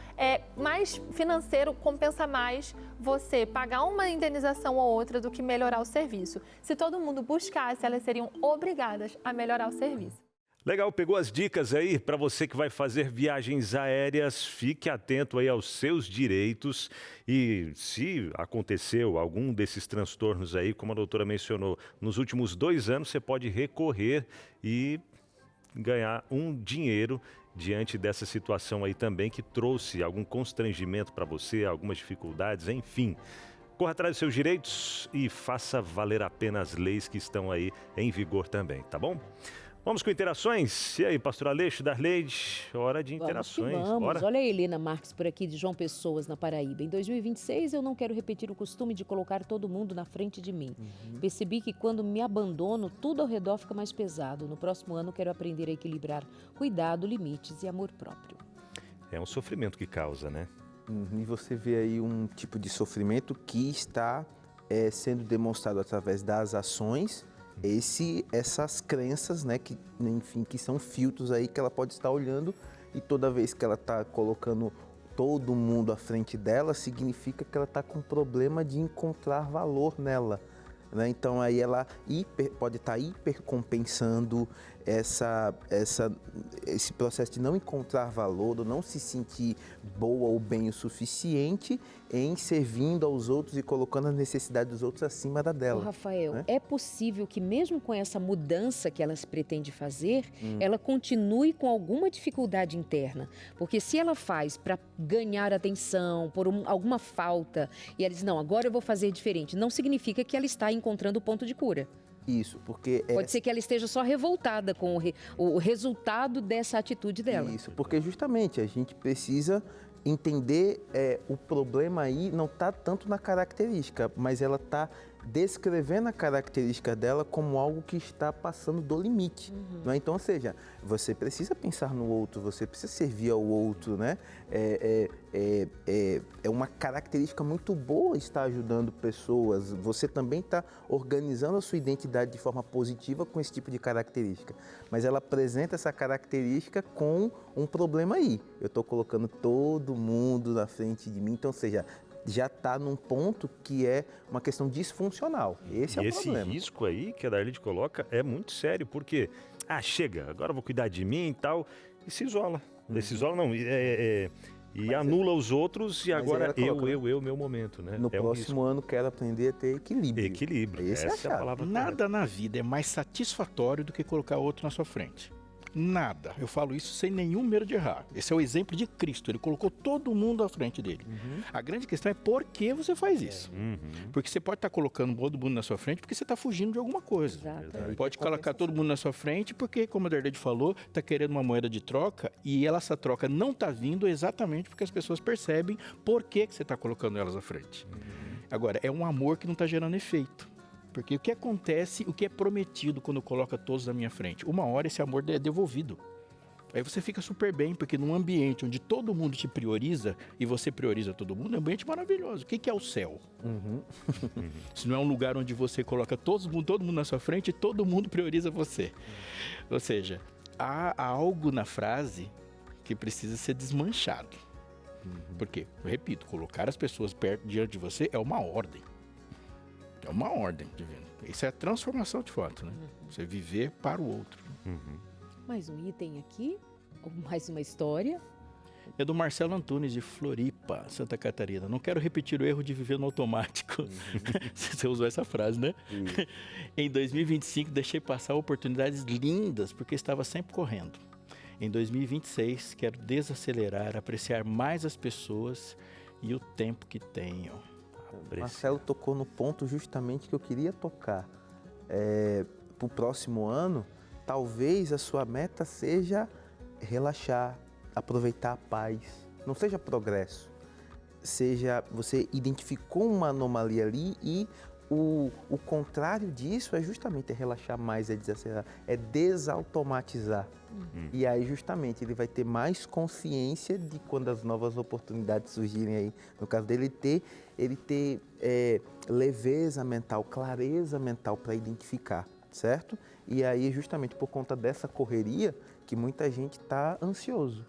mais financeiro compensa mais você pagar uma indenização ou outra do que melhorar o serviço. Se todo mundo buscasse, elas seriam obrigadas a melhorar o serviço. Legal, pegou as dicas aí para você que vai fazer viagens aéreas, fique atento aí aos seus direitos e se aconteceu algum desses transtornos aí, como a doutora mencionou, nos últimos 2 anos você pode recorrer e ganhar um dinheiro diante dessa situação aí também que trouxe algum constrangimento para você, algumas dificuldades, enfim. Corra atrás dos seus direitos e faça valer a pena as leis que estão aí em vigor também, tá bom? Vamos com interações? E aí, pastor Aleixo, Darleide, hora de interações. Vamos. Bora. Olha a Helena Marques por aqui, de João Pessoas, na Paraíba. Em 2026, eu não quero repetir o costume de colocar todo mundo na frente de mim. Percebi que quando me abandono, tudo ao redor fica mais pesado. No próximo ano, quero aprender a equilibrar cuidado, limites e amor próprio. É um sofrimento que causa, né? E você vê aí um tipo de sofrimento que está sendo demonstrado através das ações, essas crenças, né, que, enfim, que são filtros aí que ela pode estar olhando e toda vez que ela está colocando todo mundo à frente dela, significa que ela está com problema de encontrar valor nela, né? Então aí ela pode estar hipercompensando esse processo de não encontrar valor, ou não se sentir boa ou bem o suficiente em servindo aos outros e colocando a necessidade dos outros acima da dela. Rafael, né? é possível que mesmo com essa mudança que ela pretende fazer, ela continue com alguma dificuldade interna? Porque se ela faz para ganhar atenção, por alguma falta, e ela diz, não, agora eu vou fazer diferente, não significa que ela está encontrando o ponto de cura. Isso, porque... Pode ser que ela esteja só revoltada com o resultado dessa atitude dela. Isso, porque justamente a gente precisa entender o problema aí não está tanto na característica, mas ela está descrevendo a característica dela como algo que está passando do limite. Né? Então, ou seja, você precisa pensar no outro, você precisa servir ao outro, né? É uma característica muito boa estar ajudando pessoas. Você também está organizando a sua identidade de forma positiva com esse tipo de característica. Mas ela apresenta essa característica com um problema aí. Eu estou colocando todo mundo na frente de mim, então, ou seja, já está num ponto que é uma questão disfuncional. Esse é o problema. Esse risco aí que a Darleide coloca é muito sério, porque, chega, agora eu vou cuidar de mim e tal, e se isola. Se isola não, e anula os outros e agora meu momento, né? No próximo ano quero aprender a ter equilíbrio. Equilíbrio, essa é a palavra correta. Nada na vida é mais satisfatório do que colocar outro na sua frente. Nada. Eu falo isso sem nenhum medo de errar. Esse é o exemplo de Cristo. Ele colocou todo mundo à frente dele. A grande questão é por que você faz isso. Porque você pode estar colocando todo mundo na sua frente porque você está fugindo de alguma coisa. Pode colocar todo mundo na sua frente porque, como a Darleide falou, está querendo uma moeda de troca e essa troca não está vindo exatamente porque as pessoas percebem por que você está colocando elas à frente. Agora, é um amor que não está gerando efeito. Porque o que acontece, o que é prometido quando coloca todos na minha frente? Uma hora esse amor é devolvido. Aí você fica super bem, porque num ambiente onde todo mundo te prioriza e você prioriza todo mundo, é um ambiente maravilhoso. O que é o céu? Se não é um lugar onde você coloca todo mundo na sua frente e todo mundo prioriza você. Ou seja, há algo na frase que precisa ser desmanchado. Porque, eu repito, colocar as pessoas perto diante de você é uma ordem. É uma ordem divina. Isso é a transformação de fato, né? Você viver para o outro. Mais um item aqui, ou mais uma história. É do Marcelo Antunes, de Floripa, Santa Catarina. Não quero repetir o erro de viver no automático. Você usou essa frase, né? Em 2025, deixei passar oportunidades lindas, porque estava sempre correndo. Em 2026, quero desacelerar, apreciar mais as pessoas e o tempo que tenho. Marcelo tocou no ponto justamente que eu queria tocar. Para o próximo ano, talvez a sua meta seja relaxar, aproveitar a paz. Não seja progresso. Seja, você identificou uma anomalia ali e o contrário disso é justamente relaxar mais, é desacelerar, é desautomatizar. E aí justamente ele vai ter mais consciência de quando as novas oportunidades surgirem aí. No caso dele, ele ter leveza mental, clareza mental para identificar, certo? E aí justamente por conta dessa correria que muita gente está ansioso,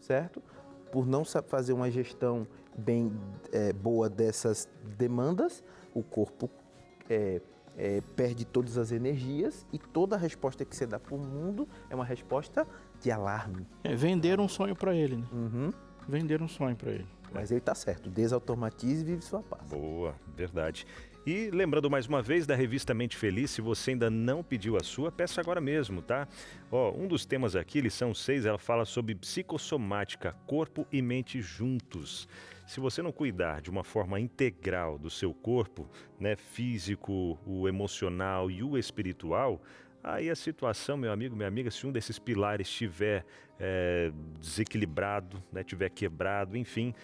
certo? Por não fazer uma gestão bem boa dessas demandas, o corpo perde todas as energias e toda a resposta que você dá para o mundo é uma resposta de alarme. Vender um sonho para ele, né? Vender um sonho para ele. Mas ele está certo, desautomatize e vive sua paz. Boa, verdade. E lembrando mais uma vez da revista Mente Feliz, se você ainda não pediu a sua, peça agora mesmo, tá? Um dos temas aqui, lição 6, ela fala sobre psicossomática, corpo e mente juntos. Se você não cuidar de uma forma integral do seu corpo, né, físico, o emocional e o espiritual, aí a situação, meu amigo, minha amiga, se um desses pilares estiver desequilibrado, né, estiver quebrado, enfim,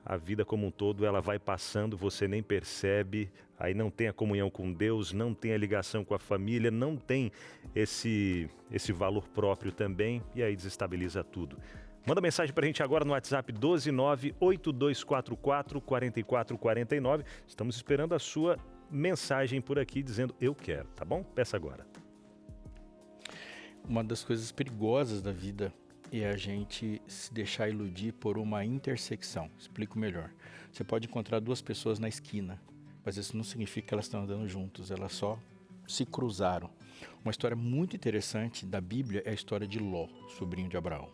a vida como um todo ela vai passando, você nem percebe, aí não tem a comunhão com Deus, não tem a ligação com a família, não tem esse valor próprio também, e aí desestabiliza tudo. Manda mensagem pra gente agora no WhatsApp 12982444449. Estamos esperando a sua mensagem por aqui dizendo eu quero, tá bom? Peça agora. Uma das coisas perigosas da vida é a gente se deixar iludir por uma intersecção. Explico melhor. Você pode encontrar duas pessoas na esquina, mas isso não significa que elas estão andando juntas, elas só se cruzaram. Uma história muito interessante da Bíblia é a história de Ló, sobrinho de Abraão.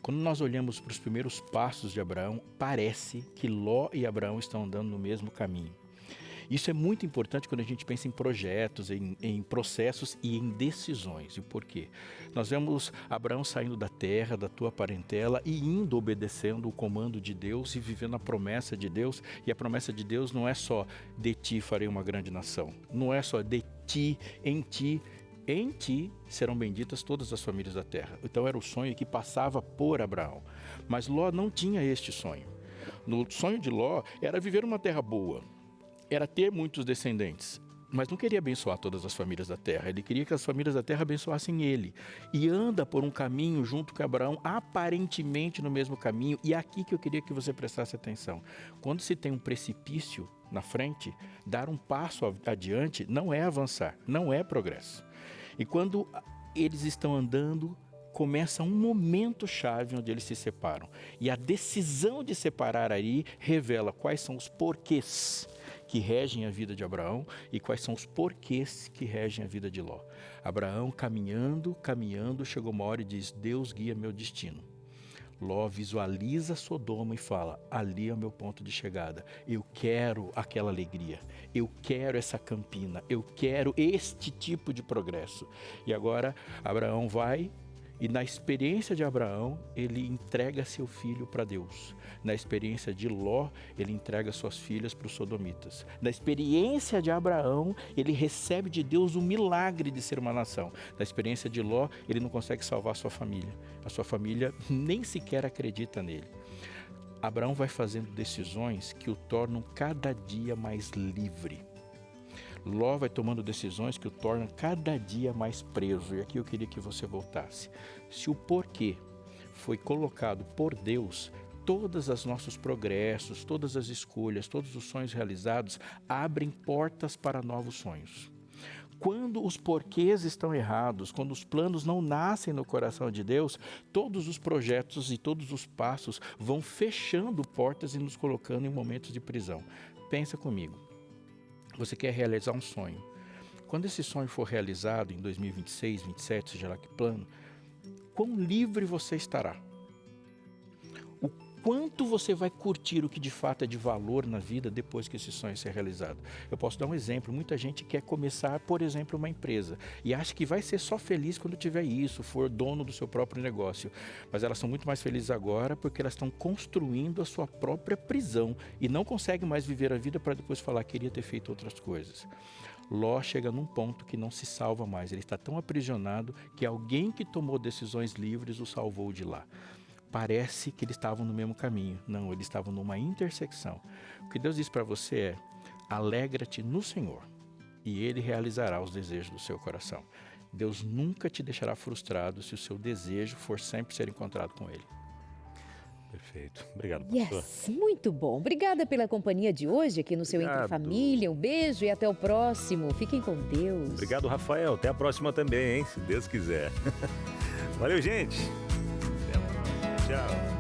Quando nós olhamos para os primeiros passos de Abraão, parece que Ló e Abraão estão andando no mesmo caminho. Isso é muito importante quando a gente pensa em projetos, em processos e em decisões. E por quê? Nós vemos Abraão saindo da terra, da tua parentela e indo obedecendo o comando de Deus e vivendo a promessa de Deus. E a promessa de Deus não é só de ti farei uma grande nação. Não é só de ti, em ti serão benditas todas as famílias da terra. Então era o sonho que passava por Abraão. Mas Ló não tinha este sonho. O sonho de Ló era viver uma terra boa. Era ter muitos descendentes, mas não queria abençoar todas as famílias da terra. Ele queria que as famílias da terra abençoassem ele. E anda por um caminho junto com Abraão, aparentemente no mesmo caminho. E é aqui que eu queria que você prestasse atenção. Quando se tem um precipício na frente, dar um passo adiante não é avançar, não é progresso. E quando eles estão andando, começa um momento chave onde eles se separam. E a decisão de separar aí revela quais são os porquês que regem a vida de Abraão e quais são os porquês que regem a vida de Ló. Abraão caminhando, chegou uma hora e diz, Deus guia meu destino. Ló visualiza Sodoma e fala, ali é o meu ponto de chegada. Eu quero aquela alegria, eu quero essa campina, eu quero este tipo de progresso. E agora Abraão vai e na experiência de Abraão, ele entrega seu filho para Deus. Na experiência de Ló, ele entrega suas filhas para os sodomitas. Na experiência de Abraão, ele recebe de Deus o milagre de ser uma nação. Na experiência de Ló, ele não consegue salvar a sua família. A sua família nem sequer acredita nele. Abraão vai fazendo decisões que o tornam cada dia mais livre. Ló vai tomando decisões que o tornam cada dia mais preso. E aqui eu queria que você voltasse. Se o porquê foi colocado por Deus, todos os nossos progressos, todas as escolhas, todos os sonhos realizados abrem portas para novos sonhos. Quando os porquês estão errados, quando os planos não nascem no coração de Deus, todos os projetos e todos os passos vão fechando portas e nos colocando em momentos de prisão. Pensa comigo, você quer realizar um sonho. Quando esse sonho for realizado em 2026, 2027, seja lá que plano, quão livre você estará? O quanto você vai curtir o que de fato é de valor na vida depois que esse sonho ser realizado? Eu posso dar um exemplo. Muita gente quer começar, por exemplo, uma empresa e acha que vai ser só feliz quando tiver isso, for dono do seu próprio negócio. Mas elas são muito mais felizes agora porque elas estão construindo a sua própria prisão e não conseguem mais viver a vida para depois falar que queria ter feito outras coisas. Ló chega num ponto que não se salva mais. Ele está tão aprisionado que alguém que tomou decisões livres o salvou de lá. Parece que eles estavam no mesmo caminho. Não, eles estavam numa intersecção. O que Deus diz para você é: alegra-te no Senhor e Ele realizará os desejos do seu coração. Deus nunca te deixará frustrado se o seu desejo for sempre ser encontrado com Ele. Perfeito. Obrigado, pastor. Yes, muito bom. Obrigada pela companhia de hoje aqui no seu Entre Família. Um beijo e até o próximo. Fiquem com Deus. Obrigado, Rafael. Até a próxima também, hein? Se Deus quiser. Valeu, gente. Até a próxima. Tchau.